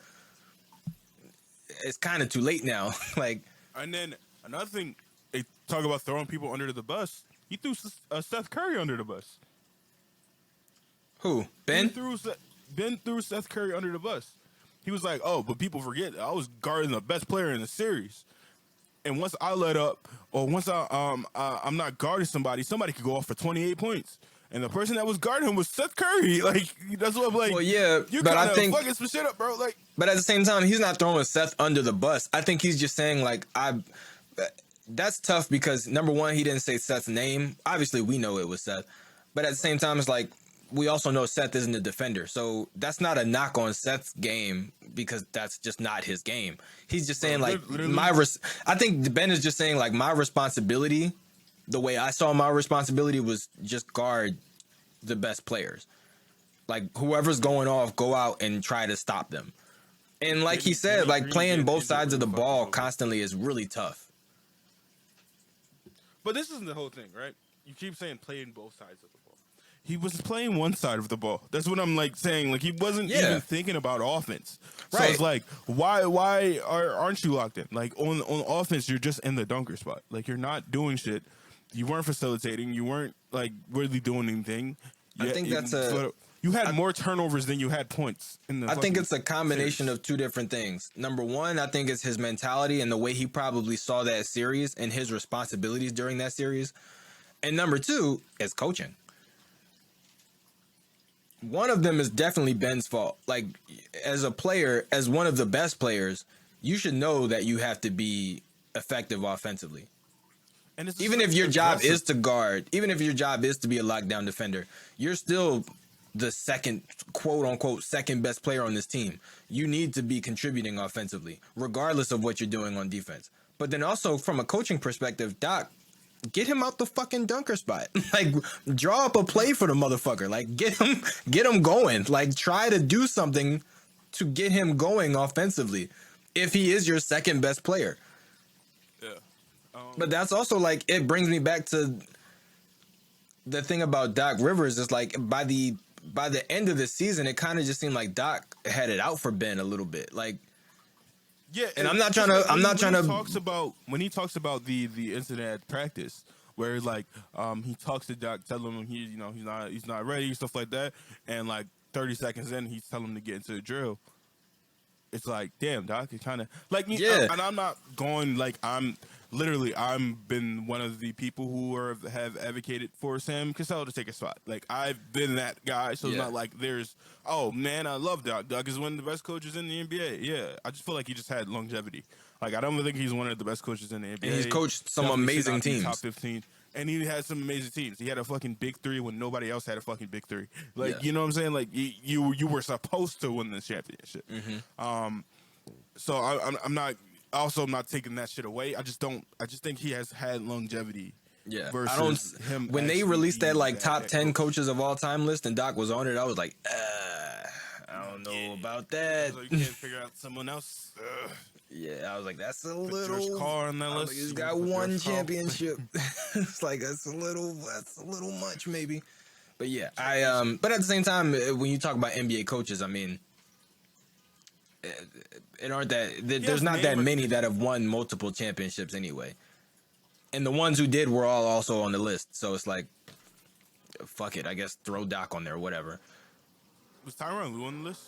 it's kind of too late now. Like, and then another thing, they talk about throwing people under the bus. He threw Seth Curry under the bus. who? Ben? Ben threw Seth Curry under the bus. He was like, "Oh, but people forget I was guarding the best player in the series, and once I let up, or once I'm not guarding somebody could go off for 28 points." And the person that was guarding him was Seth Curry. Like, that's what I'm like. Well, yeah, you but kind I of think fucking some shit up, bro. Like, but at the same time, he's not throwing Seth under the bus. I think he's just saying like that's tough because number one, he didn't say Seth's name. Obviously, we know it was Seth, but at the same time, it's like we also know Seth isn't a defender, so that's not a knock on Seth's game because that's just not his game. He's just saying like I think Ben is just saying like my responsibility. The way I saw my responsibility was just guard the best players. Like whoever's going off, go out and try to stop them. And like he said, like playing both sides of the ball constantly is really tough. but this isn't the whole thing, right? You keep saying playing both sides of the ball. He was playing one side of the ball. That's what I'm like saying. Like he wasn't even thinking about offense. So Right. it's like, why aren't you locked in? Like on offense, you're just in the dunker spot. Like you're not doing shit. You weren't facilitating. You weren't like really doing anything. I think that's you had more turnovers than you had points in the I think it's a combination series. of two different things. Number one, I think it's his mentality and the way he probably saw that series and his responsibilities during that series. And number two is coaching. One of them is definitely Ben's fault. Like, as a player, as one of the best players, you should know that you have to be effective offensively. And it's Even if your job is to guard, even if your job is to be a lockdown defender, you're still the second, quote unquote, second best player on this team. You need to be contributing offensively, regardless of what you're doing on defense. But then also from a coaching perspective, Doc, get him out the fucking dunker spot. Like, draw up a play for the motherfucker. Like, get him going. Like, try to do something to get him going offensively if he is your second best player. Yeah. But that's also like, it brings me back to the thing about Doc Rivers is like by the end of the season, it kind of just seemed like Doc had it out for Ben a little bit. Like, yeah, and I'm not trying to. When he talks about the incident at practice, where like he talks to Doc, telling him he's not ready, stuff like that, and like 30 seconds in, he's telling him to get into the drill. It's like, damn, Doc, it kind of like me. Yeah. And I'm not going like I'm been one of the people who have advocated for Sam Cassell to take a spot. Like I've been that guy, so it's not like there's oh man, I love Doc. Doc is one of the best coaches in the NBA. Yeah, I just feel like he just had longevity. Like I don't think he's one of the best coaches in the NBA. And he's coached some Definitely amazing should not be teams. top 15. And he had some amazing teams. He had a fucking big three when nobody else had a fucking big three. Like you know what I'm saying? Like you were supposed to win this championship. Mm-hmm. So I'm not. Also, I'm not taking that shit away. I just think he has had longevity. Yeah. Versus him. When they released that like top 10 coach. coaches of all time list and Doc was on it, I was like, I don't know about that. So you can't figure out someone else. Yeah, I was like, that's a George little. Carr on that list. He's got one championship. It's like that's a little much maybe. But yeah, but at the same time, when you talk about NBA coaches, I mean, it aren't that there's not that many that have won multiple championships anyway, and the ones who did were all also on the list. So it's like, fuck it, I guess throw Doc on there, whatever. Was Tyronn Lue on the list?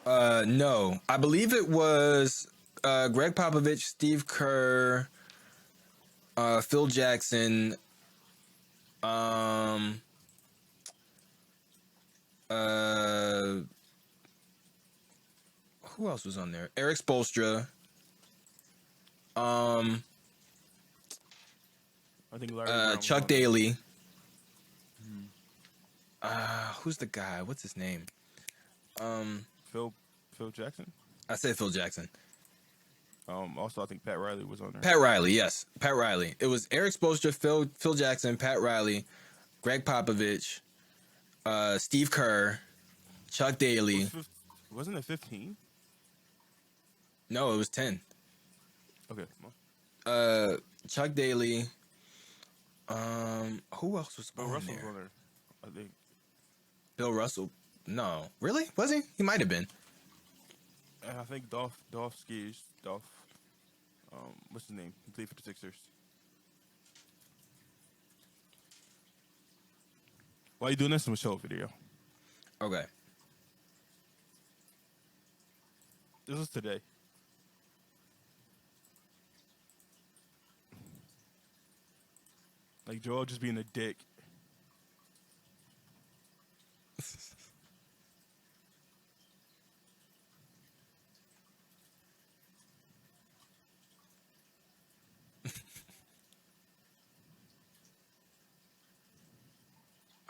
No, I believe it was Greg Popovich, Steve Kerr, Phil Jackson, um, uh, who else was on there? Eric Spoelstra, um, I think Larry Brown was Chuck on there. Daly. Who's the guy? What's his name? Phil Jackson. I said Phil Jackson. Also, I think Pat Riley was on there. Pat Riley, yes, Pat Riley. It was Eric Spoelstra, Phil Jackson, Pat Riley, Greg Popovich, Steve Kerr, Chuck Daly. Wasn't it 15? No, it was 10. Okay. Well, Chuck Daly. Who else was Bill on Russell there? was on there. I think. Bill Russell. No, really? Was he? He might have been. And I think Dolph Skis. What's his name? He played for the Sixers. Why you doing this? I'm gonna show a video. Okay. This was today. Like Joel just being a dick.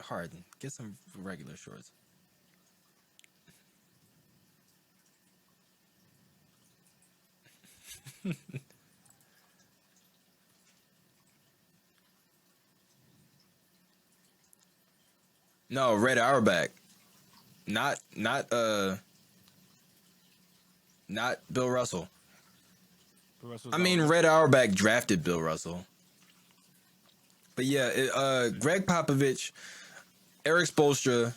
Harden, get some regular shorts. No, Red Auerbach. Not Bill Russell. Bill Russell's I mean, on. Red Auerbach drafted Bill Russell. But yeah, Greg Popovich, Eric Spoelstra.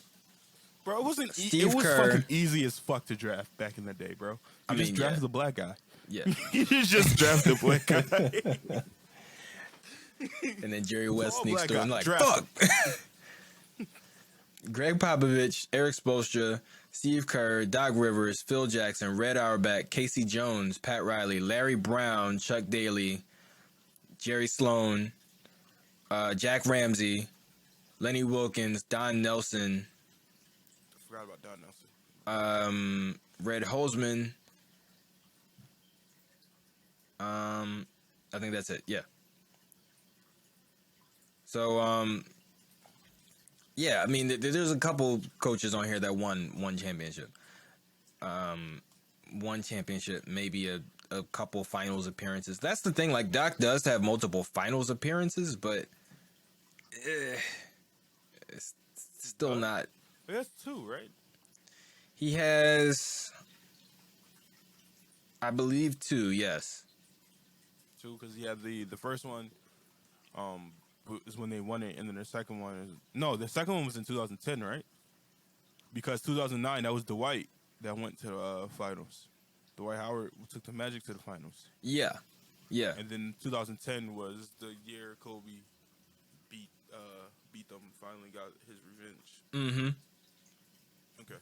Bro, it wasn't. Steve It was Kerr. fucking easy as fuck to draft back in the day, bro. You just mean, drafted yeah. a black guy. Yeah. You just drafted a black guy. And then Jerry West all sneaks black through and guys. like, Draft fuck. Greg Popovich, Eric Spoelstra, Steve Kerr, Doc Rivers, Phil Jackson, Red Auerbach, Casey Jones, Pat Riley, Larry Brown, Chuck Daly, Jerry Sloan, Jack Ramsey, Lenny Wilkins, Don Nelson, Forgot about Don Nelson. Red Holzman. I think that's it. Yeah. So, yeah, I mean, there's a couple coaches on here that won one championship. One championship, maybe a couple finals appearances. That's the thing. Like, Doc does have multiple finals appearances, but it's still not. That's two, right? He has, I believe, 2. Yes. Two, because he had the first one. Is when they won it, and then the second one is the second one was in 2010, right? Because 2009 that was Dwight that went to finals. Dwight Howard took the Magic to the finals. Yeah. Yeah. And then 2010 was the year Kobe beat them, finally got his revenge. Mm-hmm. Okay.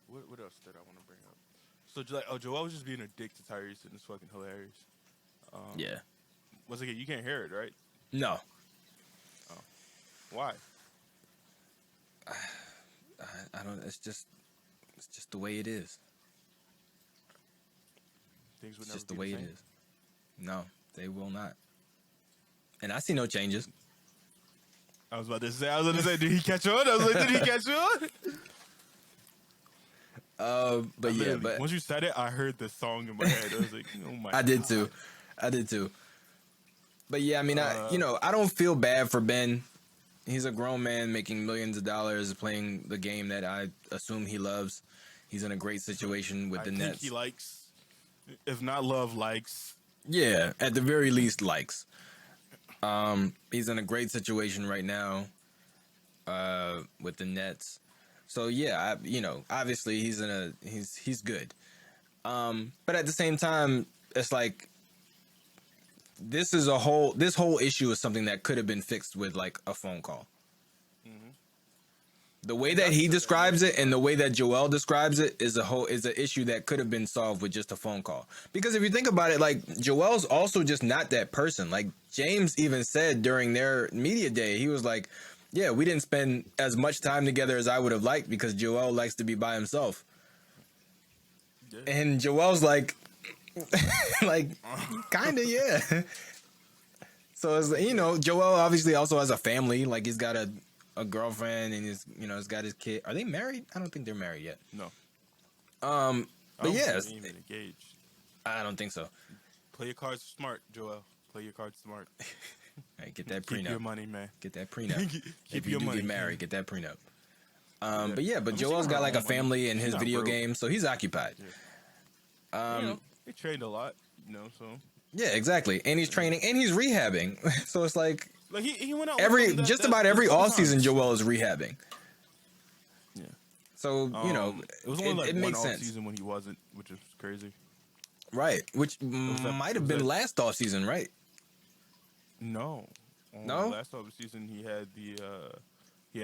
What else did I want to bring up? So Joel was just being a dick to Tyrese, and it's fucking hilarious. Yeah. Once again, you can't hear it, right? No. Why? I don't. It's just the way it is. Things would It's never just the be way it same. is. No, they will not. And I see no changes. I was about to say, did he catch on? I was like, did he catch on? But yeah, but once you said it, I heard the song in my head. I was like, oh my! I did too. But yeah, I mean, I don't feel bad for Ben. He's a grown man making millions of dollars playing the game that I assume he loves. He's in a great situation with the I Nets. think he likes, if not love, likes. Yeah, at the very least, likes. He's in a great situation right now with the Nets. So yeah, obviously he's good. But at the same time, it's like this whole issue is something that could have been fixed with like a phone call. Mm-hmm. The way that he describes it and the way that Joel describes it is an issue that could have been solved with just a phone call. Because if you think about it, like Joel's also just not that person. Like James even said during their media day, he was like, "Yeah, we didn't spend as much time together as I would have liked because Joel likes to be by himself." Yeah. And Joel's like, like, kind of, yeah. So it's, you know, Joel obviously also has a family. Like he's got a girlfriend and he's got his kid. Are they married? I don't think they're married yet. No. But yeah, even engaged. I don't think so. Play your cards smart, Joel. Play your cards smart. Hey, get that prenup. Keep your money, man. Get that prenup. Keep your money. Get married, get that prenup. Yeah. But Joel's got like a family and his video game, so he's occupied. Yeah. He trained a lot, so. Yeah, exactly. And he's training and he's rehabbing. So it's like he went out just about every off season Joel is rehabbing. Yeah. So, it was only it one makes off sense. season when he wasn't, which is crazy. Right. Which might have been last off season, right? No. No? Last off season he had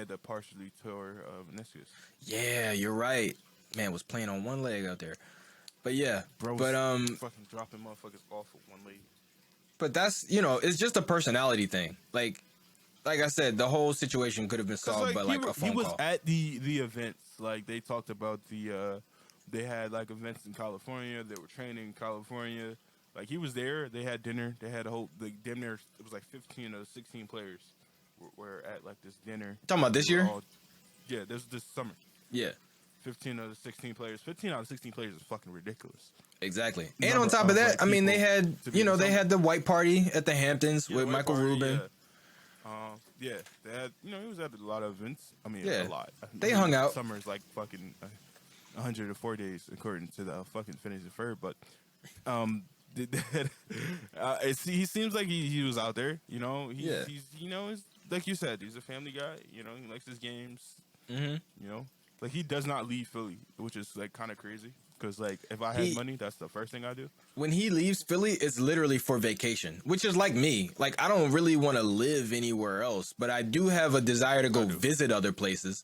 the partially tore meniscus. Yeah, you're right. Man was playing on one leg out there. But yeah, Bro, fucking dropping motherfuckers off with one leg. But that's, it's just a personality thing. Like I said, the whole situation could have been solved by like a phone call. He was at the events. Like they talked about they had like events in California. They were training in California. Like he was there. They had dinner. They had a whole damn near. It was like 15 of the 16 players were at like this dinner. Talking about this year? Yeah, this summer. Yeah. 15 of the 16 players. 15 out of 16 players is fucking ridiculous. Exactly. And on top of that, I mean, they had, they had the white party at the Hamptons with Michael Rubin. Yeah. They had, he was at a lot of events. I mean, yeah. a lot. They hung out. Summer is like fucking 104 days according to the fucking Phineas and Ferb, but he seems like he was out there. He's like you said, he's a family guy. He likes his games. Mm-hmm. Like he does not leave Philly, which is like kind of crazy. Because like if I had money, that's the first thing I do. When he leaves Philly, it's literally for vacation, which is like me. Like I don't really want to live anywhere else, but I do have a desire to go visit other places.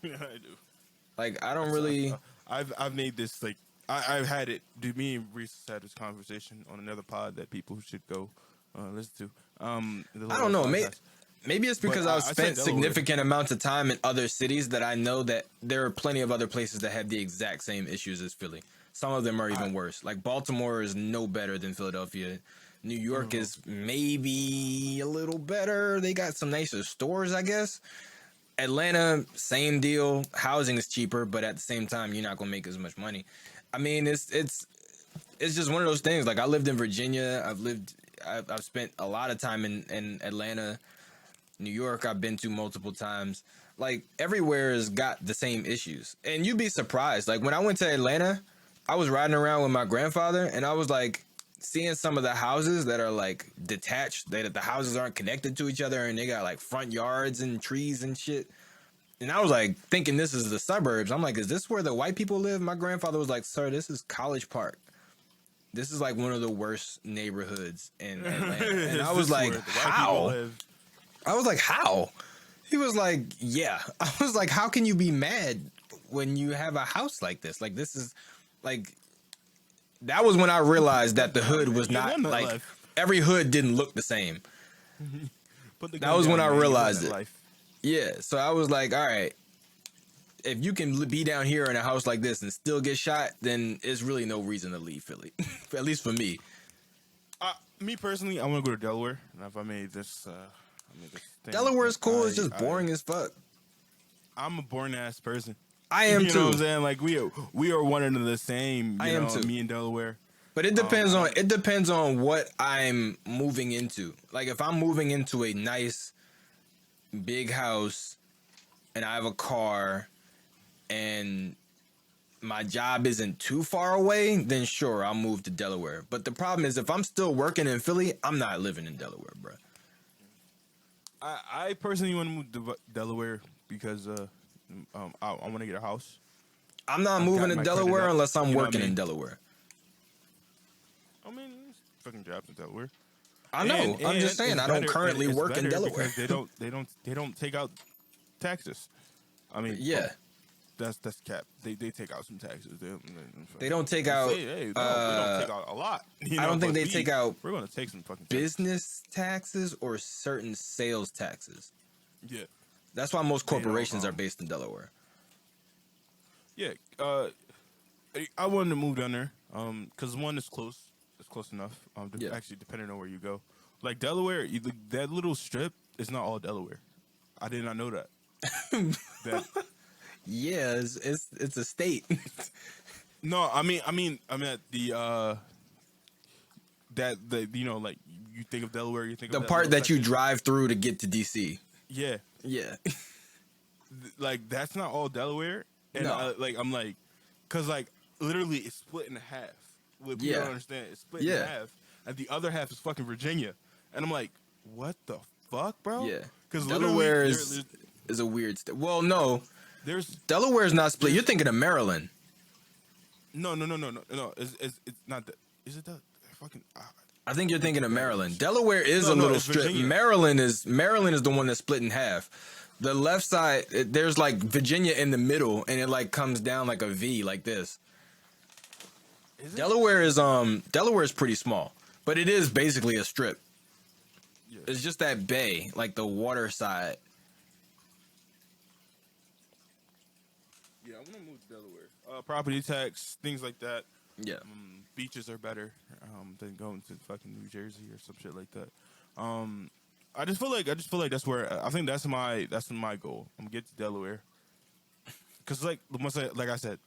Yeah, I do. Like I don't really. I've made this like I've had it. Me and Reese had this conversation on another pod that people should go listen to. I don't know. Maybe it's because I've spent significant amounts of time in other cities that I know that there are plenty of other places that have the exact same issues as Philly. Some of them are even worse. Like Baltimore is no better than Philadelphia. New York is maybe a little better. They got some nicer stores, I guess. Atlanta, same deal. Housing is cheaper, but at the same time, you're not gonna make as much money. I mean, it's just one of those things. Like I lived in Virginia. I've spent a lot of time in Atlanta. New York, I've been to multiple times. Like everywhere has got the same issues, and you'd be surprised. Like when I went to Atlanta, I was riding around with my grandfather, and I was like seeing some of the houses that are like detached. That the houses aren't connected to each other, and they got like front yards and trees and shit. And I was like thinking this is the suburbs. I'm like, is this where the white people live? My grandfather was like, sir, this is College Park. This is like one of the worst neighborhoods in Atlanta. And I was like, how? I was like, how? He was like, yeah. I was like, how can you be mad when you have a house like this? Like, this is like, that was when I realized that the hood was not like, every hood didn't look the same. That was when I realized it. Yeah. So I was like, all right, if you can be down here in a house like this and still get shot, then there's really no reason to leave Philly. At least for me. Me personally, I want to go to Delaware. And if I made this, Delaware is cool. It's just boring as fuck. I'm a boring ass person. I am too. You know what I'm saying? Like we are one and the same. I am too. Me and Delaware. But it depends on what I'm moving into. Like if I'm moving into a nice big house and I have a car and my job isn't too far away, then sure, I'll move to Delaware. But the problem is if I'm still working in Philly, I'm not living in Delaware, bro. I personally want to move to Delaware because I want to get a house. I'm not moving to Delaware unless I'm working in Delaware. I mean, fucking jobs in Delaware. I know. I'm just saying I don't currently work in Delaware. Because they don't take out taxes. I mean, Yeah. that's cap. They take out some taxes. They don't take They out. say, hey, no, we don't take out a lot. You I know, don't think but they take out we're gonna take some fucking taxes. business taxes or certain sales taxes. Yeah, That's why most They don't, corporations are based in Delaware. yeah. I wanted to move down there. Cause one is close. It's close enough. Yeah. Actually, depending on where you go, like Delaware, that little strip is not all Delaware. I did not know that. That Yeah, it's a state. no, I mean at the that the like you think of Delaware, you think The of that part little that you section. drive through to get to DC. Yeah, Yeah. like that's not all Delaware, and No. I'm like, cause like literally it's split in half. What people Yeah. don't understand, it's split in Yeah. half, and the other half is fucking Virginia, and I'm like, what the fuck, bro? Yeah. Because Delaware is a weird state. Well, no. there's Delaware is not split. You're thinking of Maryland. no. It's not that. Is it that fucking? I think you're thinking of Maryland. Delaware is No, a no, little it's strip. Virginia. Maryland is the one that's split in half. The left side, there's like Virginia in the middle, and it like comes down like a V, like this. Is it? Delaware is pretty small, but it is basically a strip. Yeah. It's just that bay, like the water side. Yeah, I want to move to Delaware. Property tax, things like that. Yeah. Beaches are better than going to fucking New Jersey or some shit like that. I just feel like that's where I think that's my goal. I'm gonna get to Delaware. Cause like I said,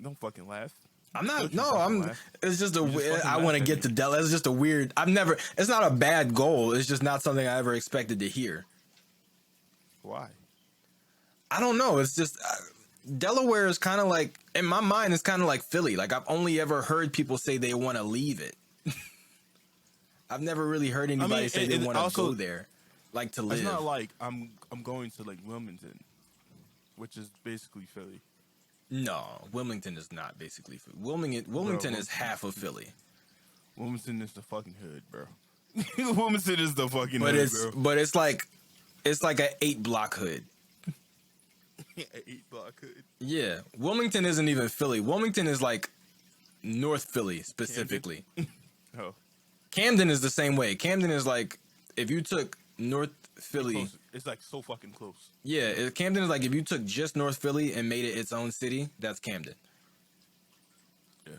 don't fucking laugh. I'm not. Don't you No, fucking I'm. laugh. It's just a. You just fucking I want to laugh get at to me. Delaware. It's just a weird. I've never. It's not a bad goal. It's just not something I ever expected to hear. Why? I don't know. It's just Delaware is kind of like in my mind. It's kind of like Philly. Like I've only ever heard people say they want to leave it. I've never really heard anybody say they want to also- go there, like to live. It's not like I'm going to like Wilmington, which is basically Philly. No, Wilmington is not basically Philly. Wilmington is half of Philly. Wilmington is the fucking hood, bro. Wilmington is the fucking But hood, bro. it's like an 8-block hood. 8-block hood. Yeah, Wilmington isn't even Philly. Wilmington is like North Philly specifically. Oh, Camden is the same way. Camden is like if you took North Philly. close. It's like so fucking close. Yeah, Camden is like if you took just North Philly and made it its own city, that's Camden. Yeah.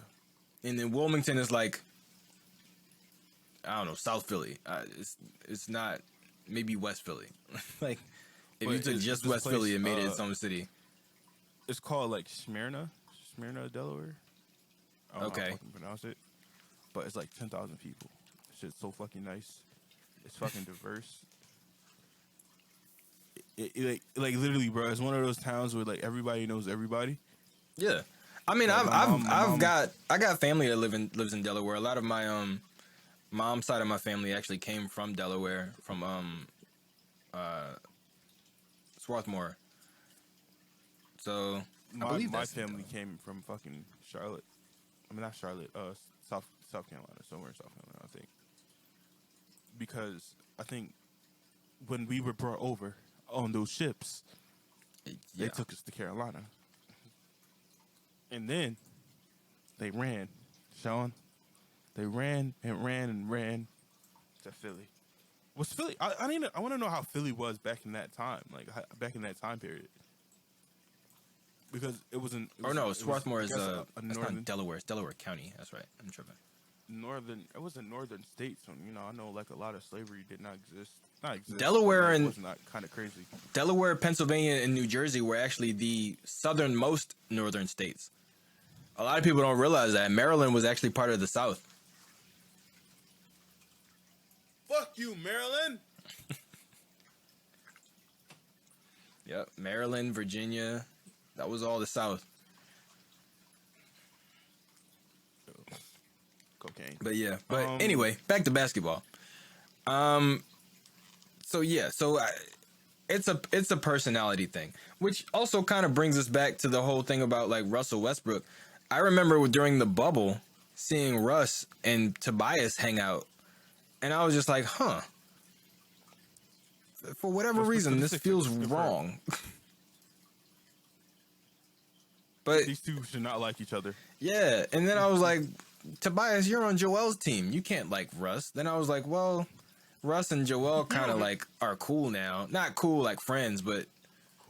And then Wilmington is like I don't know, South Philly. It's not maybe West Philly. Like if you Wait, took is just this West place, Philly and made it its own city. It's called like Smyrna, Delaware. I don't know how Okay. to fucking pronounce it, but it's like 10,000 people. Shit's so fucking nice. It's fucking diverse. Like literally, bro. It's one of those towns where like everybody knows everybody. Yeah, I mean, Like, I got family that lives in Delaware. A lot of my mom's side of my family actually came from Delaware, from Swarthmore. So I believe My that's family came from fucking Charlotte. I mean, not Charlotte. South Carolina, somewhere in South Carolina, I think. Because I think when we were brought over on those ships, they Yeah. took us to Carolina. And then they ran, Sean. They ran and ran and ran to Philly. Was Philly? I want to know how Philly was back in that time, like back in that time period. Because it wasn't. Or no, Swarthmore I is guess that's not Delaware. It's Delaware County. That's right. I'm tripping. It was a northern state, so I know like a lot of slavery did not exist. Not exist. Delaware but, like, and- was not kind of crazy. Delaware, Pennsylvania, and New Jersey were actually the southernmost northern states. A lot of people don't realize that Maryland was actually part of the South. Fuck you, Maryland. Yep, Maryland, Virginia, that was all the South. Cocaine. But yeah, anyway, back to basketball. So yeah, it's a personality thing, which also kind of brings us back to the whole thing about like Russell Westbrook. I remember during the bubble seeing Russ and Tobias hang out, and I was just like, huh. For whatever For reason, this Sixers, feels good for him. wrong. But These two should not like each other. yeah, and then I was like, Tobias, you're on Joel's team. You can't like Russ. Then I was like, well, Russ and Joel kind of like are cool now. Not cool like friends, but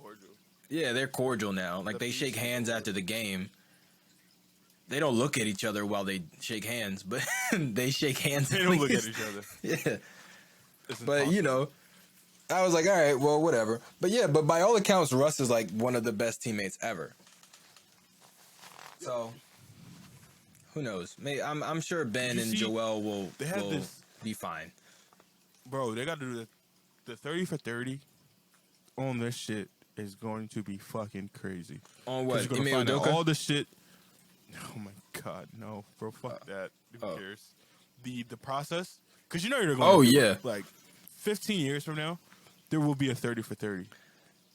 Cordial. yeah, they're cordial now. Like they shake hands after the game. They don't look at each other while they shake hands, but they shake hands. They don't look at each other. Yeah. It's But you know, I was like, all right, well, whatever. But yeah, but by all accounts, Russ is like one of the best teammates ever. So who knows? I'm sure Ben and Joel will be fine. Bro, they got to do the 30 for 30 on this shit is going to be fucking crazy. On what? You're gonna find out all the shit. Oh my god, no, bro, fuck that. Who cares? The process, because you know you're going. Oh yeah, like 15 years from now, there will be a 30 for 30.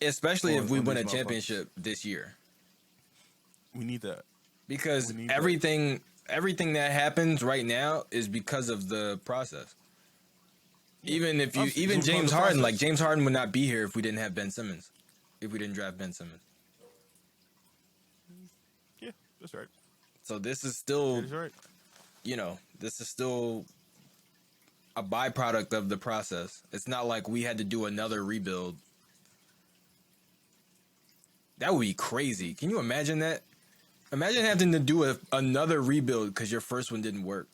Especially if we win a championship this year. We need that because everything that happens right now is because of the process. Yeah. Even James Harden, like James Harden would not be here if we didn't have Ben Simmons, if we didn't draft Ben Simmons. Yeah, that's right. So this is still, right. You know, this is still a byproduct of the process. It's not like we had to do another rebuild. That would be crazy. Can you imagine that? Imagine having to do another rebuild because your first one didn't work.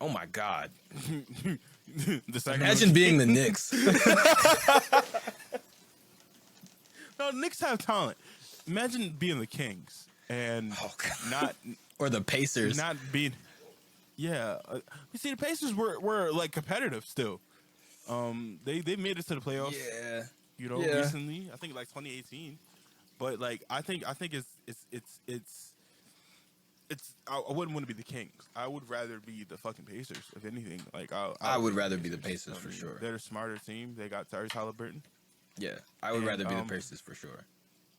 Oh my god! Imagine being the Knicks. No, the Knicks have talent. Imagine being the Kings and not or the Pacers. Not being. Yeah, you see, the Pacers were like competitive still. They made it to the playoffs. Yeah, you know, recently. I think like 2018. But like, I think it's I wouldn't want to be the Kings. I would rather be the fucking Pacers, if anything. Like I would rather be the Pacers for sure. They're a smarter team. They got Tyrese Halliburton. Yeah, I would rather be the Pacers for sure.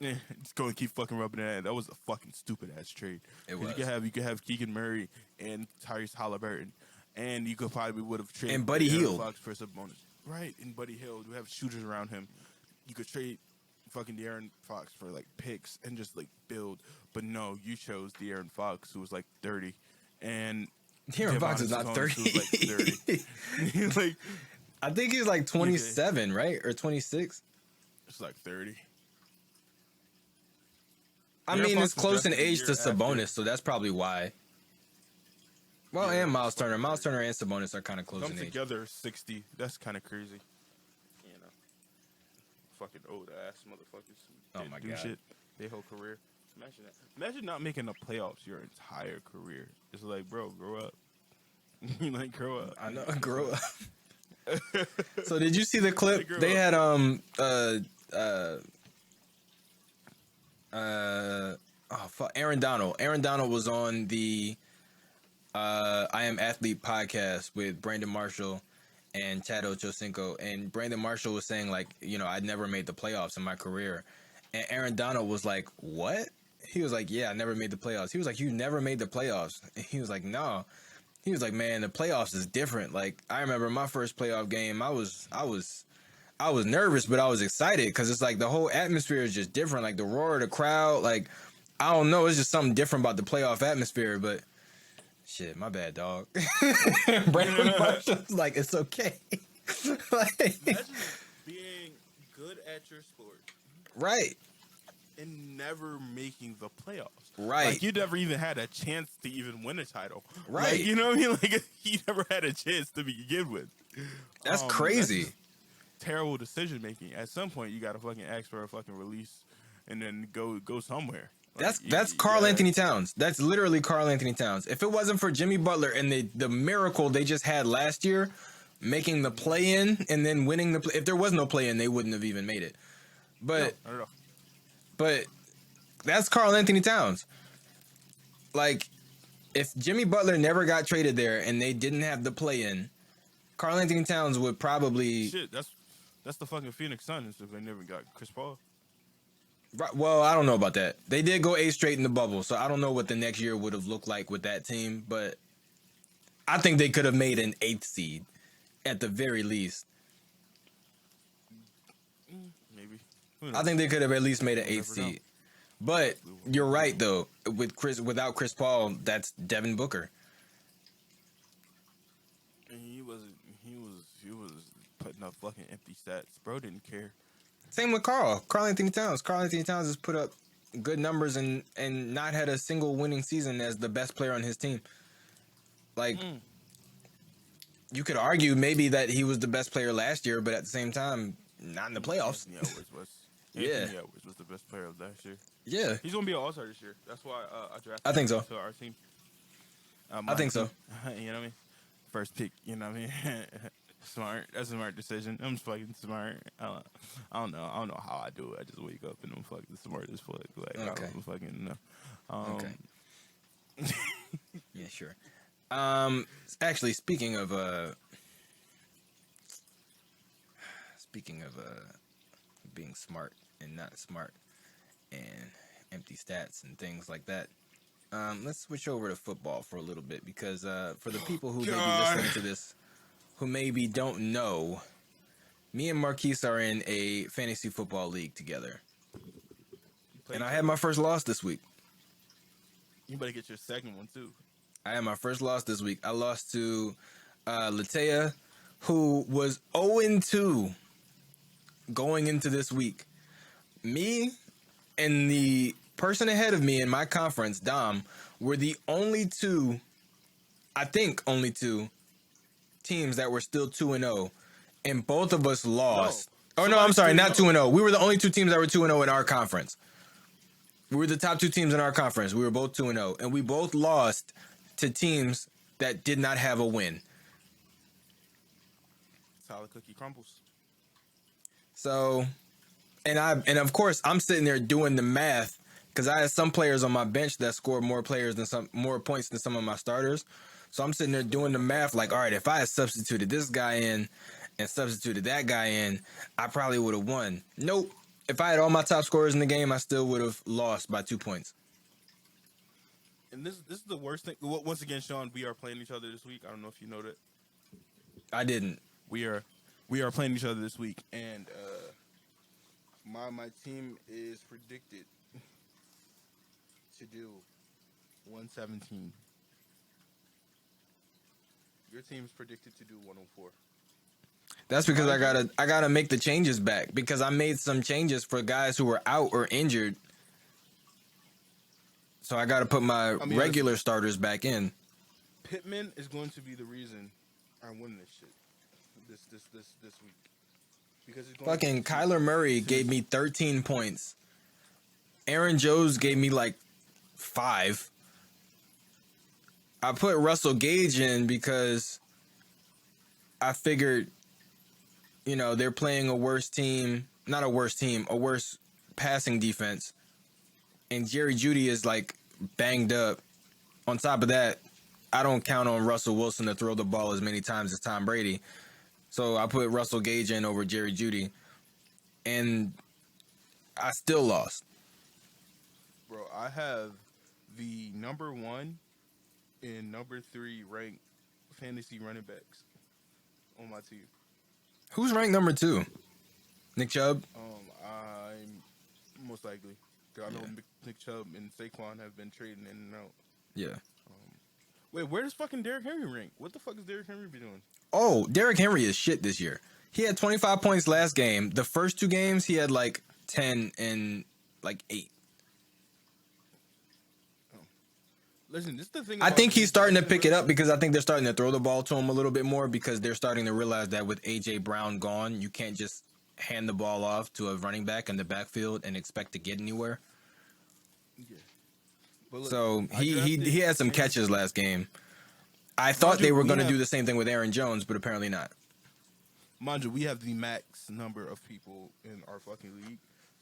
Yeah, just go and keep fucking rubbing it in. That was a fucking stupid ass trade. It was. You could have Keegan Murray and Tyrese Halliburton, and you could probably would have traded and Buddy Hield for some bonus. Right, and Buddy Hield. We have shooters around him. You could trade fucking De'Aaron Fox for like picks and just like build. But no, you chose De'Aaron Fox, who was like 30, and De'Aaron Fox is not 30. Like 30. Like, I think he's like 27, right, or 26. It's like 30. I mean, it's close in age to Sabonis, so that's probably why. Well, and Miles Turner. Miles Turner and Sabonis are kind of close in age. Come together, 60. That's kind of crazy. You know, fucking old ass motherfuckers. Oh my god. Shit their whole career. Imagine that. Imagine not making the playoffs your entire career. It's like, bro, grow up. Like, grow up. I know, grow up. So did you see the clip? They had Aaron Donald. Aaron Donald was on the I Am Athlete podcast with Brandon Marshall and Chad Ochocinco, and Brandon Marshall was saying, like, you know, I'd never made the playoffs in my career, and Aaron Donald was like, what? He was like, yeah, I never made the playoffs. He was like, you never made the playoffs? And he was like, no. He was like, man, the playoffs is different. Like, I remember my first playoff game, I was nervous, but I was excited because it's like the whole atmosphere is just different. Like the roar of the crowd, like, I don't know, it's just something different about the playoff atmosphere. But shit, my bad, dog. Brandon Marshall's like, it's okay. Like, imagine being good at your sport, right, and never making the playoffs. Right, like you never even had a chance to even win a title. Right, like, you know what I mean? Like you never had a chance to begin with. That's crazy. That's terrible decision making. At some point, you got to fucking ask for a fucking release, and then go somewhere. Like, that's Karl Anthony Towns. That's literally Karl Anthony Towns. If it wasn't for Jimmy Butler and the miracle they just had last year, making the play-in and then winning the if there was no play-in, they wouldn't have even made it. But no, I don't know. But that's Karl Anthony Towns. Like, if Jimmy Butler never got traded there and they didn't have the play-in, Karl Anthony Towns would probably shit. That's the fucking Phoenix Suns if they never got Chris Paul. Right, well, I don't know about that. They did go 8 straight in the bubble, so I don't know what the next year would have looked like with that team, but I think they could have made an 8th seed at the very least. Maybe. I think they could have at least made an 8th seed. But you're right though. Without Chris Paul, that's Devin Booker. And he was putting up fucking empty stats. Bro didn't care. Same with Carl Anthony Towns. Carl Anthony Towns has put up good numbers and not had a single winning season as the best player on his team. Like, you could argue maybe that he was the best player last year, but at the same time, not in the playoffs. Anthony Edwards was. Yeah. Anthony Edwards was the best player of last year. Yeah, He's gonna be an All-Star this year. That's why I drafted I think him so. to our team. I think so. You know what I mean? First pick. You know what I mean? Smart. That's a smart decision. I'm fucking smart. I don't know. I don't know how I do it. I just wake up and I'm fucking smart as fuck. Like Okay. I'm fucking. Okay. Yeah, sure. Actually, speaking of being smart and not smart and empty stats and things like that, let's switch over to football for a little bit because for the people who may be listening to this who maybe don't know, me and Marquise are in a fantasy football league together, and I had my first loss this week. You better get your second one too. I had my first loss this week. I lost to Latea, who was 0-2 going into this week. Me and the person ahead of me in my conference, Dom, were the only two teams that were still 2-0, and both of us lost. No, I'm sorry, not 2-0. We were the only two teams that were 2-0 in our conference. We were the top two teams in our conference. We were both 2-0, and we both lost to teams that did not have a win. Solid cookie crumbles. So, and of course I'm sitting there doing the math because I had some players on my bench that scored more points than some of my starters. So I'm sitting there doing the math like, all right, if I had substituted this guy in and substituted that guy in, I probably would have won. Nope. If I had all my top scorers in the game, I still would have lost by 2 points. And this is the worst thing. Once again, Sean, we are playing each other this week. I don't know if you know that. I didn't. We are playing each other this week, and my team is predicted to do 117. Your team's predicted to do 104. That's because I gotta make the changes back because I made some changes for guys who were out or injured. So I gotta put my regular starters back in. Pittman is going to be the reason I win this shit. This week. Because it's going Fucking Kyler Murray gave me 13 points. Aaron Jones gave me like 5. I put Russell Gage in because I figured, they're playing a worse passing defense. And Jerry Jeudy is like banged up. On top of that, I don't count on Russell Wilson to throw the ball as many times as Tom Brady. So I put Russell Gage in over Jerry Jeudy. And I still lost. Bro, I have the number 1 and number 3 ranked fantasy running backs on my team. Who's ranked number 2? Nick Chubb? I'm most likely. I know Nick Chubb and Saquon have been trading in and out. Yeah. Wait, where does fucking Derrick Henry rank? What the fuck is Derrick Henry be doing? Oh, Derrick Henry is shit this year. He had 25 points last game. The first 2 games, he had like 10 and like 8. Listen, this is the thing. I think he's starting to pick it up because I think they're starting to throw the ball to him a little bit more because they're starting to realize that with A.J. Brown gone, you can't just hand the ball off to a running back in the backfield and expect to get anywhere. Yeah. But look, So he had some catches last game. I thought they were going to do the same thing with Aaron Jones, but apparently not. Mind you, we have the max number of people in our fucking league.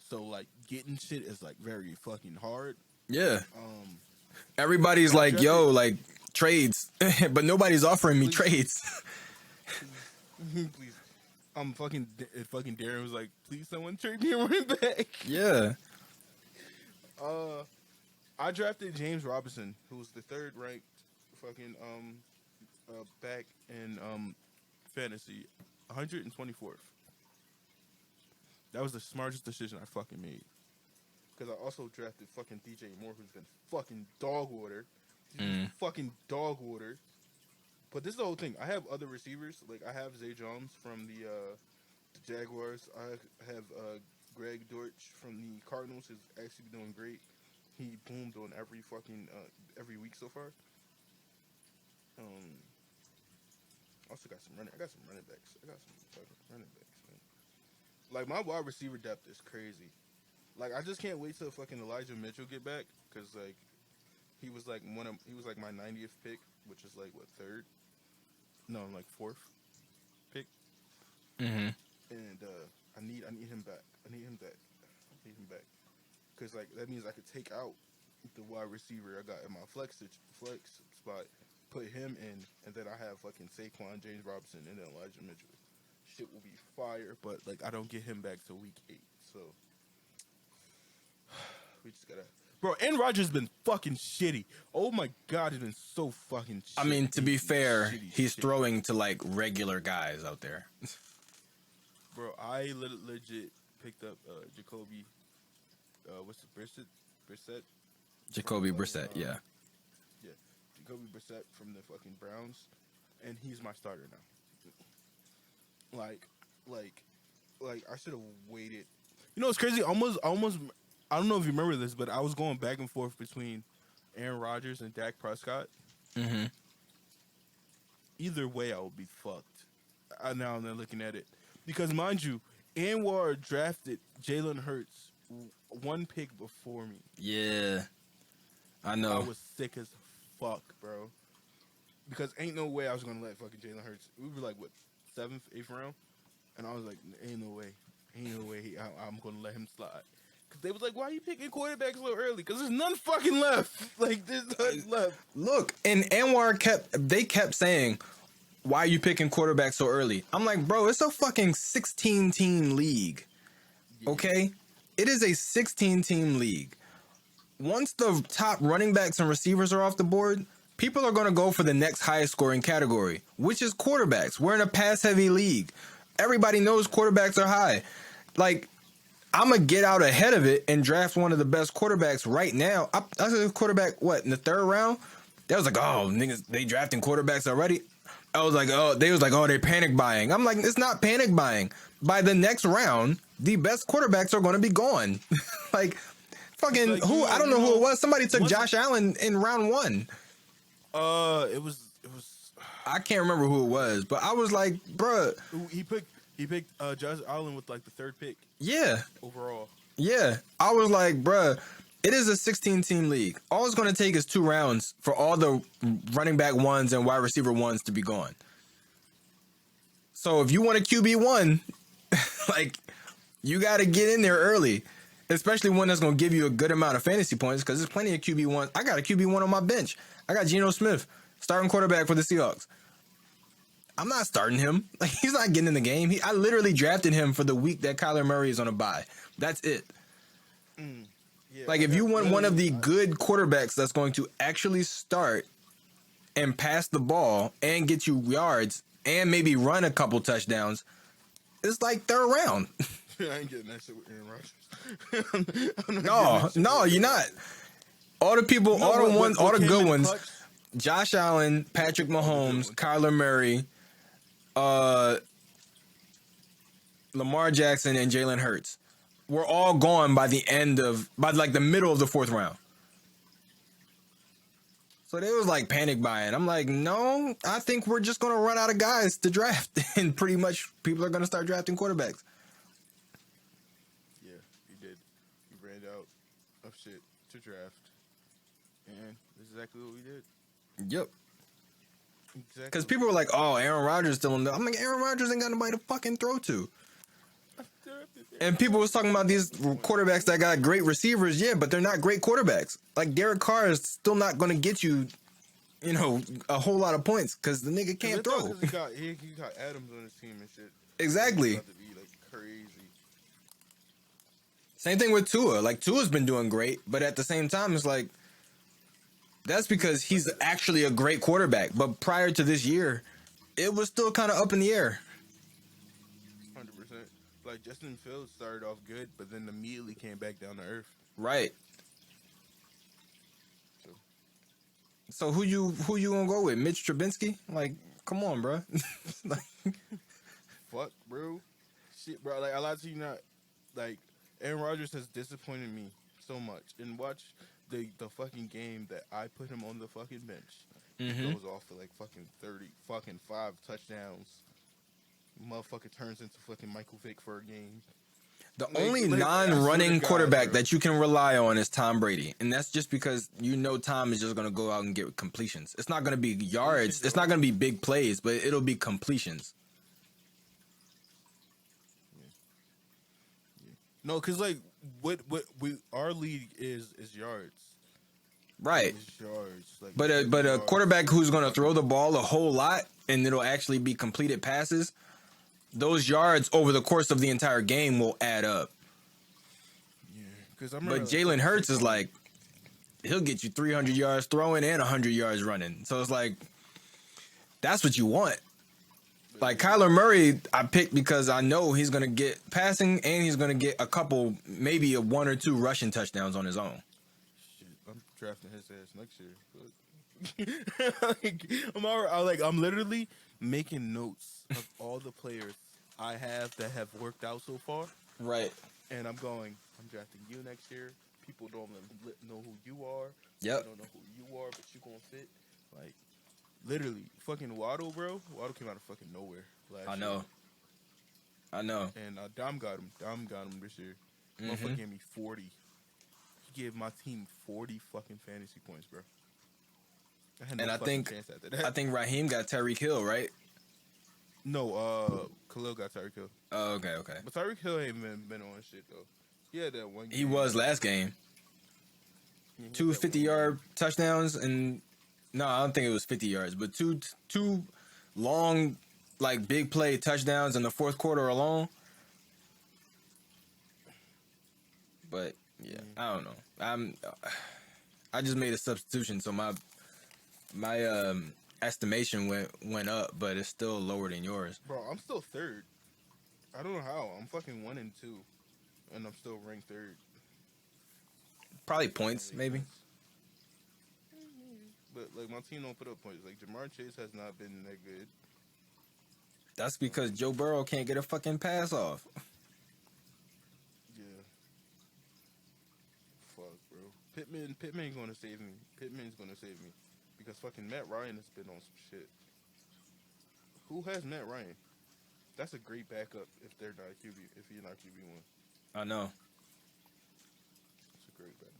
So, like, getting shit is, like, very fucking hard. Yeah. Everybody's like, yo, like, trades. But nobody's offering me trades. Please. Fucking Darren was like, please someone trade me a running back. Yeah. I drafted James Robinson, who's the 3rd ranked fucking back in fantasy, 124th. That was the smartest decision I fucking made. because I also drafted fucking DJ Moore, who's been fucking dog water. He's been Mm. fucking dog water. But this is the whole thing. I have other receivers. Like I have Zay Jones from the Jaguars. I have Greg Dortch from the Cardinals. Who's actually been doing great. He boomed on every fucking every week so far. Also got some running. I got some running backs. I got some fucking running backs, man. Like my wide receiver depth is crazy. Like I just can't wait till fucking Elijah Mitchell get back because like he was like my 90th pick, which is like what third? No, like fourth pick. Mm-hmm. And I need him back. I need him back because like that means I could take out the wide receiver I got in my flex spot, put him in, and then I have fucking Saquon, James Robinson, and then Elijah Mitchell. Shit will be fire, but like I don't get him back till week 8, so we just gotta. Bro, Aaron Rodgers been fucking shitty. Oh my god, he's been so fucking shitty. I mean, to be fair, he's shitty. throwing to like regular guys out there. Bro, I legit picked up Jacoby. What's the Brissett? Jacoby Brissett, yeah. Yeah, Jacoby Brissett from the fucking Browns, and he's my starter now. Like, I should have waited. You know, it's crazy. Almost. I don't know if you remember this, but I was going back and forth between Aaron Rodgers and Dak Prescott. Mm-hmm. Either way, I would be fucked. Now I'm looking at it because, mind you, Anwar drafted Jalen Hurts one pick before me. Yeah, I know. I was sick as fuck, bro. Because ain't no way I was gonna let fucking Jalen Hurts. We were like what 7th, 8th round, and I was like, ain't no way I'm gonna let him slide. Cause they was like, why are you picking quarterbacks so early? Cause there's none fucking left. Like there's none left. Look, and Anwar kept saying, why are you picking quarterbacks so early? I'm like, bro, it's a fucking 16-team league. Yeah. Okay? It is a 16-team league. Once the top running backs and receivers are off the board, people are going to go for the next highest scoring category, which is quarterbacks. We're in a pass-heavy league. Everybody knows quarterbacks are high. Like, I'm going to get out ahead of it and draft one of the best quarterbacks right now. I said a quarterback, what, in the 3rd round? They was like, oh, niggas, they drafting quarterbacks already? I was like, oh, they're panic buying. I'm like, it's not panic buying. By the next round, the best quarterbacks are going to be gone. Like, fucking, like, who, I don't know who it was. Somebody took Josh Allen in round 1. It was. I can't remember who it was, but I was like, bruh. He picked Josh Allen with like the 3rd pick. Yeah. Overall. Yeah. I was like, bruh, it is a 16-team league. All it's going to take is 2 rounds for all the running back ones and wide receiver ones to be gone. So if you want a QB1, like, you got to get in there early, especially one that's going to give you a good amount of fantasy points because there's plenty of QB1s. I got a QB1 on my bench. I got Geno Smith, starting quarterback for the Seahawks. I'm not starting him. Like, he's not getting in the game. I literally drafted him for the week that Kyler Murray is on a bye. That's it. Yeah, like, if you want one of the good quarterbacks that's going to actually start and pass the ball and get you yards and maybe run a couple touchdowns, it's like 3rd round. I ain't getting that shit with Aaron Rodgers. No, you're not. All the people, all the good ones. Josh Allen, Patrick Mahomes, Kyler Murray, Lamar Jackson, and Jalen Hurts were all gone by the middle of the 4th round. So they was like panic buying. I'm like, no, I think we're just going to run out of guys to draft. And pretty much people are going to start drafting quarterbacks. Yeah, you did. You ran out of shit to draft. And this is exactly what we did. Yep. Exactly. Because people were like, oh, Aaron Rodgers still in there. I'm like, Aaron Rodgers ain't got nobody to fucking throw to. And people was talking about these quarterbacks that got great receivers, yeah, but they're not great quarterbacks. Like, Derek Carr is still not going to get you, a whole lot of points because the nigga can't throw. He got Adams on his team and shit. Exactly. He's about to be, like, crazy. Same thing with Tua. Like, Tua's been doing great, but at the same time, it's like, that's because he's actually a great quarterback. But prior to this year, it was still kind of up in the air. 100%. like Justin Fields started off good, but then immediately came back down to earth. Right. So So who you gonna go with? Mitch Trubinsky? Like, come on, bro. Like, fuck, bro. Shit, bro. Like, I lied to you not. Like, Aaron Rodgers has disappointed me so much. And watch the fucking game that I put him on the fucking bench. He Mhm. goes off for like fucking 30, fucking 5 touchdowns. Motherfucker turns into fucking Michael Vick for a game. The Like, only I swear non-running to God, quarterback bro. that you can rely on is Tom Brady, and that's just because you know Tom is just gonna go out and get completions. It's not gonna be yards. It's not gonna be big plays, but it'll be completions. No, cause like what we our league is yards. Right. It's yards. Like But heavy a yards. quarterback who's gonna Fucking- throw the ball a whole lot and it'll actually be completed passes, those yards over the course of the entire game will add up. Yeah, because I remember. But Like, Jalen fucking Hurts is Saquon- like, he'll get you 300 yards throwing and 100 yards running. So it's like, that's what you want. Like Kyler Murray, I picked because I know he's gonna get passing and he's gonna get a couple, maybe a 1 or 2 rushing touchdowns on his own. Shit, I'm drafting his ass next year. But I'm literally making notes of all the players I have that have worked out so far, Right. and I'm drafting you next year. People don't know who you are. Yep. They don't know who you are, but you gonna fit. Like, literally, fucking Waddle, bro. Waddle came out of fucking nowhere last I year. know. I know. And Dom got him. Dom got him this year. Mhm. Motherfucker gave me 40. He gave my team 40 fucking fantasy points, bro. I had no And I fucking think chance after that. I think Raheem got Tyreek Hill, right? No, Khalil got Tyreek Hill. Oh, okay, okay. But Tyreek Hill ain't been on shit, though. He had that one game. He was last game. He had Two that one 50-yard touchdowns and no, I don't think it was 50 yards, but two long, like big play touchdowns in the fourth quarter alone. But yeah, I don't know. I just made a substitution, so my estimation went up, but it's still lower than yours. Bro, I'm still third. I don't know how. I'm fucking 1 and 2, and I'm still ranked third. Probably points, maybe. But like my team don't put up points. Like Jamar Chase has not been that good. That's because Joe Burrow can't get a fucking pass off. Yeah. Fuck, bro. Pittman's gonna save me. Pittman's gonna save me. Because fucking Matt Ryan has been on some shit. Who has Matt Ryan? That's a great backup if they're not QB. If you're not QB1, I know. it's a great backup.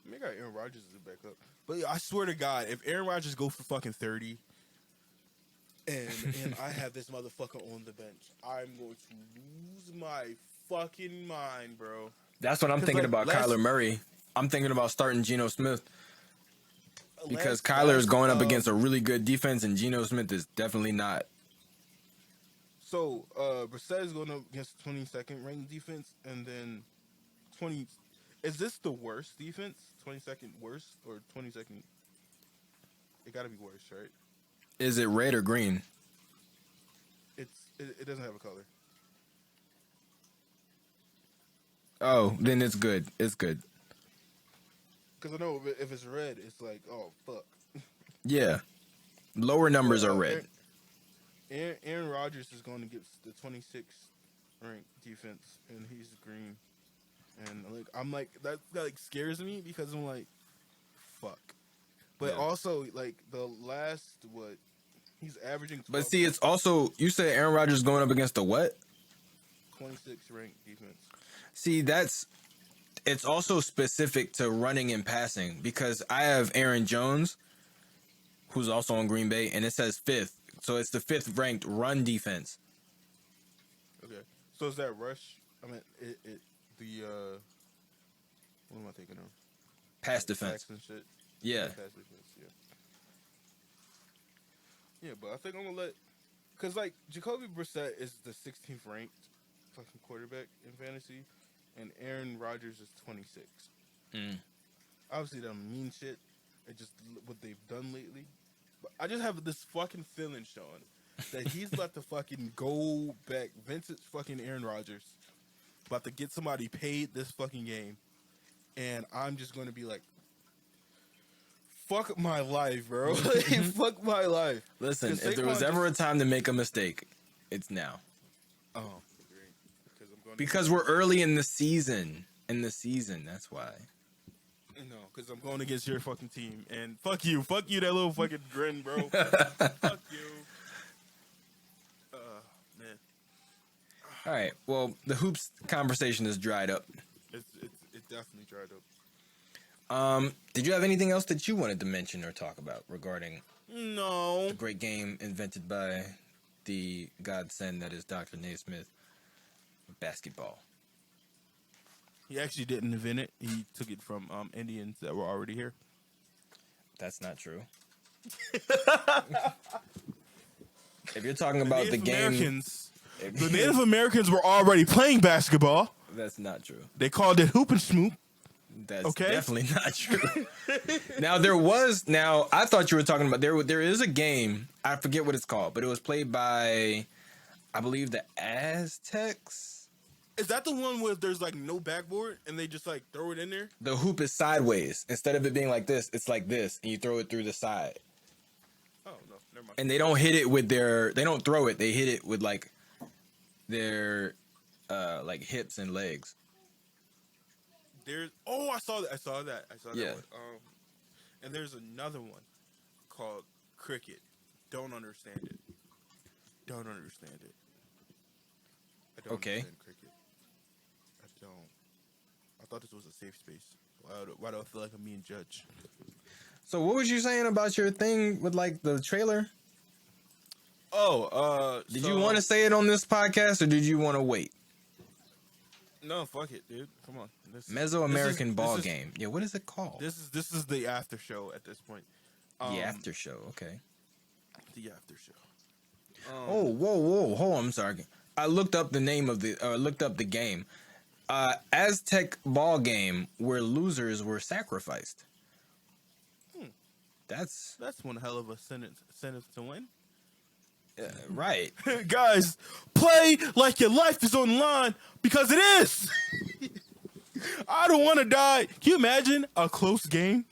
Maybe got Aaron Rodgers as a backup. But I swear to God, if Aaron Rodgers go for fucking 30, and I have this motherfucker on the bench, I'm going to lose my fucking mind, bro. That's what I'm 'Cause, thinking like, about last- Kyler Murray. I'm thinking about starting Geno Smith because Last- Kyler is last, going up against a really good defense, and Geno Smith is definitely not. So, Brissett is going up against 22nd ranked defense, and then 20. Is this the worst defense? 22nd worst or 22nd? It got to be worse, right? Is it red or green? It doesn't have a color. Oh, then it's good. It's good. Because I know if it's red, it's like, oh, fuck. Yeah. Lower numbers are red. Aaron Rodgers is going to get the 26th ranked defense, and he's green. And I'm like that like scares me because I'm like, fuck. But Yeah. also like the last he's averaging. 12, But see, it's also, you said Aaron Rodgers going up against the what? 26th ranked defense. See, it's also specific to running and passing because I have Aaron Jones, who's also on Green Bay, and it says 5th. So it's the 5th ranked run defense. Okay, so is that rush? I mean, what am I thinking of? Pass defense. Sacks and shit. Yeah. Pass defense. Yeah. Yeah, but I think I'm gonna cause like Jacoby Brissett is the 16th ranked fucking quarterback in fantasy, and Aaron Rodgers is 26. Mm. Obviously, that don't mean shit. It just what they've done lately. But I just have this fucking feeling, Sean, that he's about to fucking go back vintage fucking Aaron Rodgers about to get somebody paid this fucking game, and I'm just going to be like, fuck my life, bro. Like, fuck my life. Listen, 'Cause if there was Saquon ever a time to make a mistake, it's now. Oh, great. Because I'm going Because we're early in the season. That's why. No, because I'm going against your fucking team, and fuck you, that little fucking grin, bro. Fuck you. Man, All right. Well, the hoops conversation is dried up. it definitely dried up. Did you have anything else that you wanted to mention or talk about regarding No. the great game invented by the godsend that is Dr. Naismith, basketball? He actually didn't invent it. He took it from Indians that were already here. That's not true. If you're talking about the game, The Native Americans were already playing basketball. that's not true. They called it hoop and smoop. That's Okay. definitely not true. Now I thought you were talking about there is a game, I forget what it's called, but it was played by, I believe, the Aztecs. Is that the one where there's like no backboard and they just like throw it in there? The hoop is sideways. Instead of it being like this, it's like this, and you throw it through the side. Oh no, never mind. And they don't hit it with they don't throw it, they hit it with like their like hips and legs. I saw that. Yeah. One. And there's another one called cricket. Don't understand it. I don't Okay. understand cricket. I don't. I thought this was a safe space. Why do I feel like I'm being judged? So what was you saying about your thing with like the trailer? Did you want to say it on this podcast or did you want to wait? No, fuck it, dude. Come on. Mesoamerican ball game. Yeah, what is it called? This is the after show at this point. The after show, okay. The after show. Whoa. I'm sorry. I looked up the name of the game. Aztec ball game where losers were sacrificed. That's one hell of a sentence to win. right. Guys, play like your life is on the line because it is. I don't want to die. Can you imagine a close game?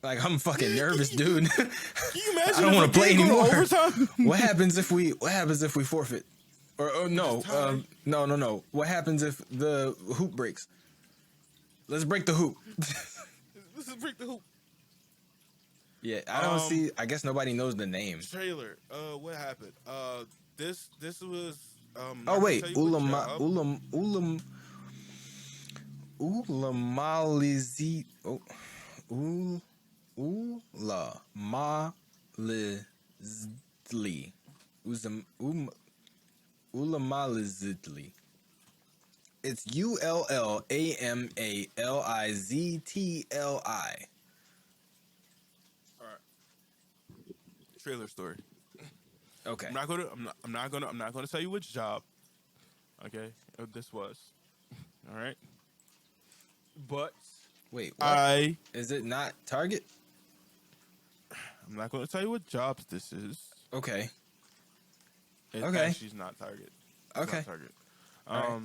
Like, I'm fucking nervous, dude. Can you imagine? I don't want to play anymore. Overtime? What happens if we forfeit? Or no. No. What happens if the hoop breaks? Let's break the hoop. Let's break the hoop. Yeah, I don't see. I guess nobody knows the name. Trailer. What happened? This was. Oh wait, Ulamalizzi. Ulamalizidli. It's ULLAMALIZTLI. All right. Trailer story. Okay. I'm not gonna tell you which job. Okay, this was. All right. But wait, what? Is it not Target? I'm not gonna tell you what jobs this is. Okay. She's not Target. It's okay. Not Target. Right.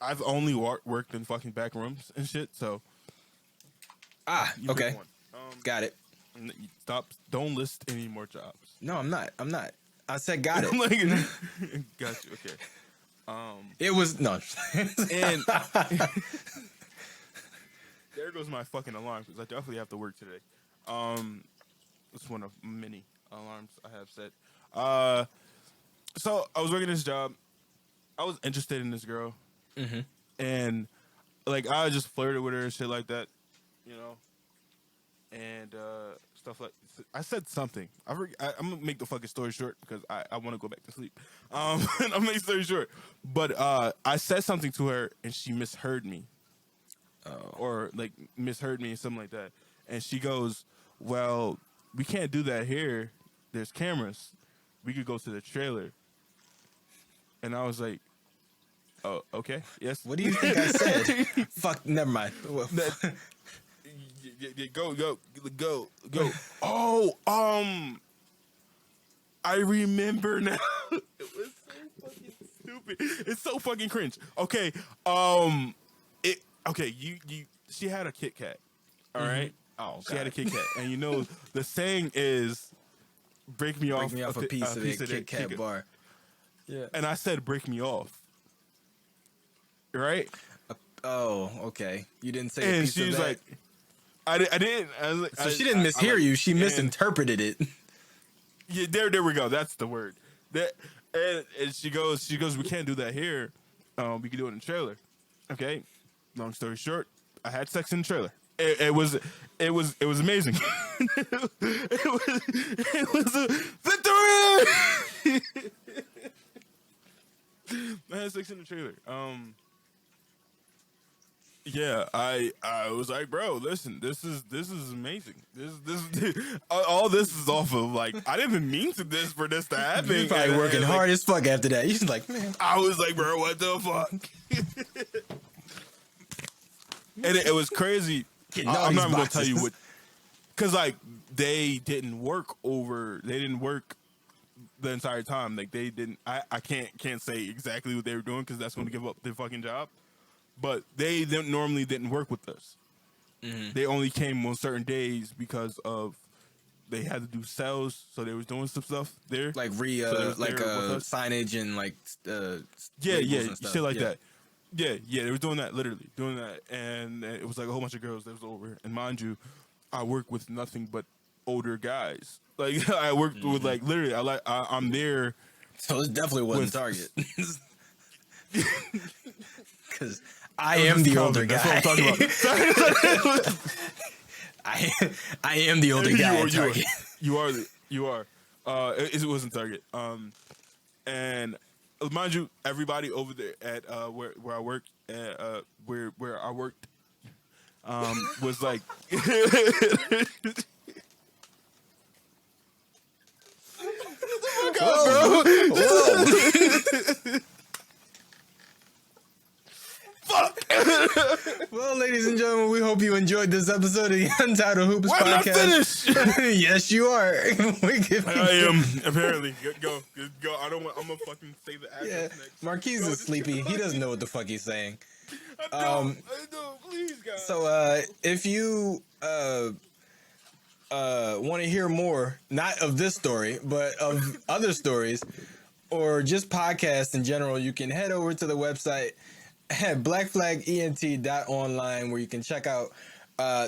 I've only worked in fucking back rooms and shit. So. Okay. Got it. Stop. Don't list any more jobs. No, I'm not. I said got it. Got you. Okay. It was no. And there goes my fucking alarm because I definitely have to work today. It's one of many alarms I have set. So I was working this job. I was interested in this girl, and like I just flirted with her and shit like that, you know, and stuff like. I said something. I'm gonna make the fucking story short because I want to go back to sleep. I'm gonna make the story short, but I said something to her and she misheard me, or like misheard me and something like that, and she goes, "Well, we can't do that here. There's cameras. We could go to the trailer." And I was like, "Oh, okay, yes." What do you think I said? Fuck, never mind. Go. Oh, I remember now. It was so fucking stupid. It's so fucking cringe. Okay, she had a Kit Kat. All right. Oh, She had a God. Kit Kat, and you know the saying is, "Break me Break off, me off a piece of the Kit Kat bar. Yeah. And I said, "Break me off." Right? Oh, okay. You didn't say a And piece she of was that. like, I didn't. I was like, So she didn't mishear you. She misinterpreted it. Yeah, there we go. That's the word. That and she goes, we can't do that here. We can do it in the trailer. Okay. Long story short, I had sex in the trailer. It was amazing. it was a victory. I had sex in the trailer. Yeah, I was like, bro, listen, this is amazing. This all this is off of like I didn't even mean for this to happen. You're probably And, working like, hard as fuck after that. You're like, man. I was like, bro, what the fuck? And it was crazy. Getting all I'm these not even gonna tell you boxes. what, because like they didn't work the entire time. Like they didn't. I can't say exactly what they were doing because that's going to give up their fucking job. But they normally didn't work with us. Mm-hmm. They only came on certain days because of they had to do sales, so they was doing some stuff there. Like So they was there with us. signage and like Yeah, labels and stuff. shit like that. Yeah, they were doing that, literally doing that, and it was like a whole bunch of girls that was over. And mind you, I work with nothing but older guys. Like I worked with like literally, I'm there. So it definitely wasn't With- Target. Because I am the older guy. That's what I'm talking about. I am the older guy at Target. You are. It wasn't Target. And mind you, everybody over there at where I work where I worked was like. Whoa. Well, ladies and gentlemen, we hope you enjoyed this episode of the Untitled Hoopers I'm not podcast. finished. Yes, you are. I am apparently. Go. I don't want. I'm gonna fucking say the address Yeah, next. Marquise is sleepy. He doesn't know what the fuck he's saying. I don't. Please, guys. So, if you want to hear more, not of this story, but of other stories, or just podcasts in general, you can head over to the website at blackflagent.online, where you can check out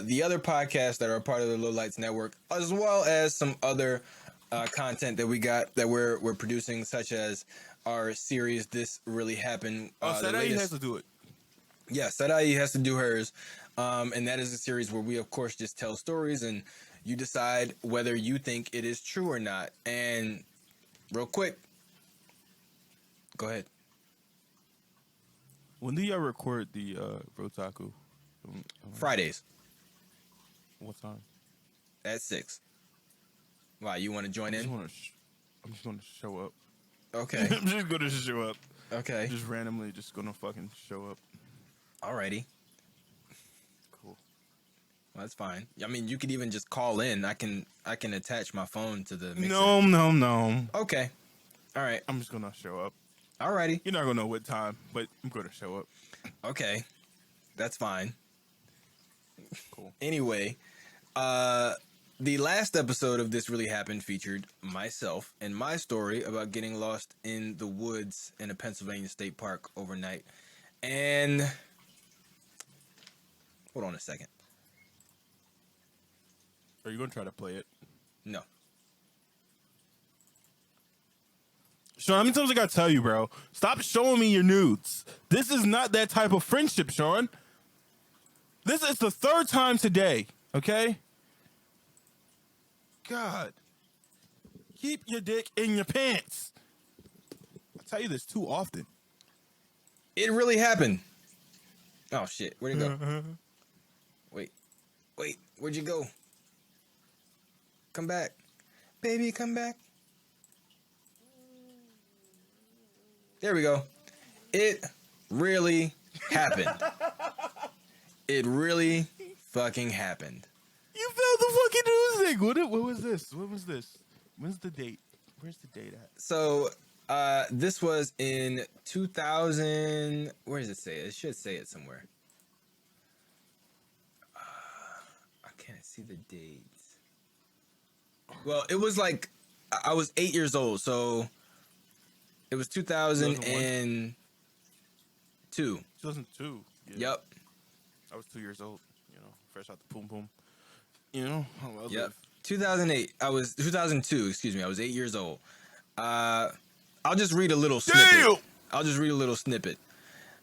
the other podcasts that are a part of the Low Lights Network, as well as some other content that we got that we're producing, such as our series "This Really Happened." Sadai has to do it. Yeah, Sadai has to do hers, and that is a series where we, of course, just tell stories, and you decide whether you think it is true or not. And real quick, go ahead. When do y'all record the Rotaku? Fridays What time? at 6. Why, you want to join in? I'm just gonna show up. Okay. I'm just gonna show up. Okay. Just randomly, just gonna fucking show up. Alrighty. Cool. Well, that's fine. I mean, you could even just call in. I can attach my phone to the mixer. No. Okay. All right. I'm just gonna show up. Alrighty. You're not gonna know what time, but I'm gonna show up. Okay. That's fine. Cool. Anyway, the last episode of This Really Happened featured myself and my story about getting lost in the woods in a Pennsylvania state park overnight. And hold on a second. Are you gonna try to play it? No. Sean, how many times I gotta tell you, bro? Stop showing me your nudes. This is not that type of friendship, Sean. This is the third time today, okay? God. Keep your dick in your pants. I tell you this too often. It really happened. Oh shit, where'd it go? Wait, where'd you go? Come back. Baby, come back. There we go. It really happened. It really fucking happened. You found the fucking news thing. What was this? What was this? When's the date? Where's the date at? So, This was in 2000. Where does it say? It should say it somewhere. I can't see the dates. Well, it was like I was 8 years old, so it was 2002. 2002. Yeah. Yep. I was 2 years old. You know, fresh out the poom poom. You know, how I Yep. live. 2008. I was 2002. Excuse me. I was 8 years old. I'll just read a little snippet. Damn! I'll just read a little snippet.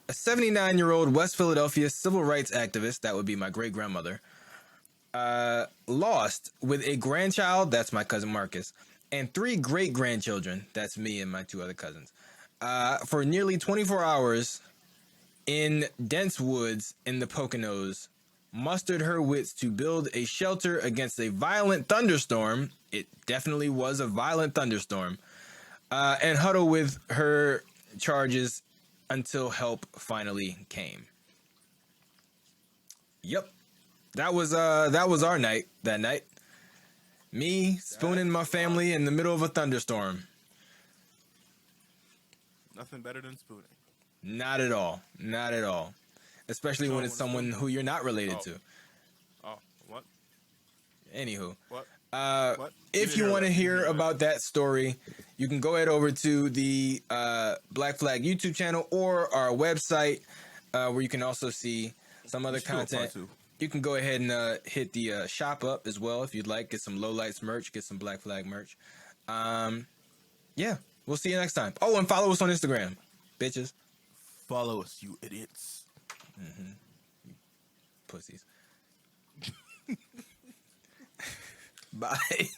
A 79-year-old West Philadelphia civil rights activist, that would be my great grandmother, lost with a grandchild, that's my cousin Marcus, and 3 great grandchildren, that's me and my 2 other cousins, for nearly 24 hours in dense woods in the Poconos, mustered her wits to build a shelter against a violent thunderstorm. It definitely was a violent thunderstorm. And huddle with her charges until help finally came. Yep. That was our night that night. Me spooning my family in the middle of a thunderstorm. Nothing better than spooning. Not at all. Not at all. Especially when it's someone who you're not related to. Oh, what? Anywho. What? What? If you want to hear about that story, you can go ahead over to the Black Flag YouTube channel or our website, where you can also see some other content. You can go ahead and hit the shop up as well if you'd like. Get some Lowlights merch, get some Black Flag merch. Yeah, we'll see you next time. Oh, and follow us on Instagram, bitches. Follow us, you idiots. Pussies. Bye.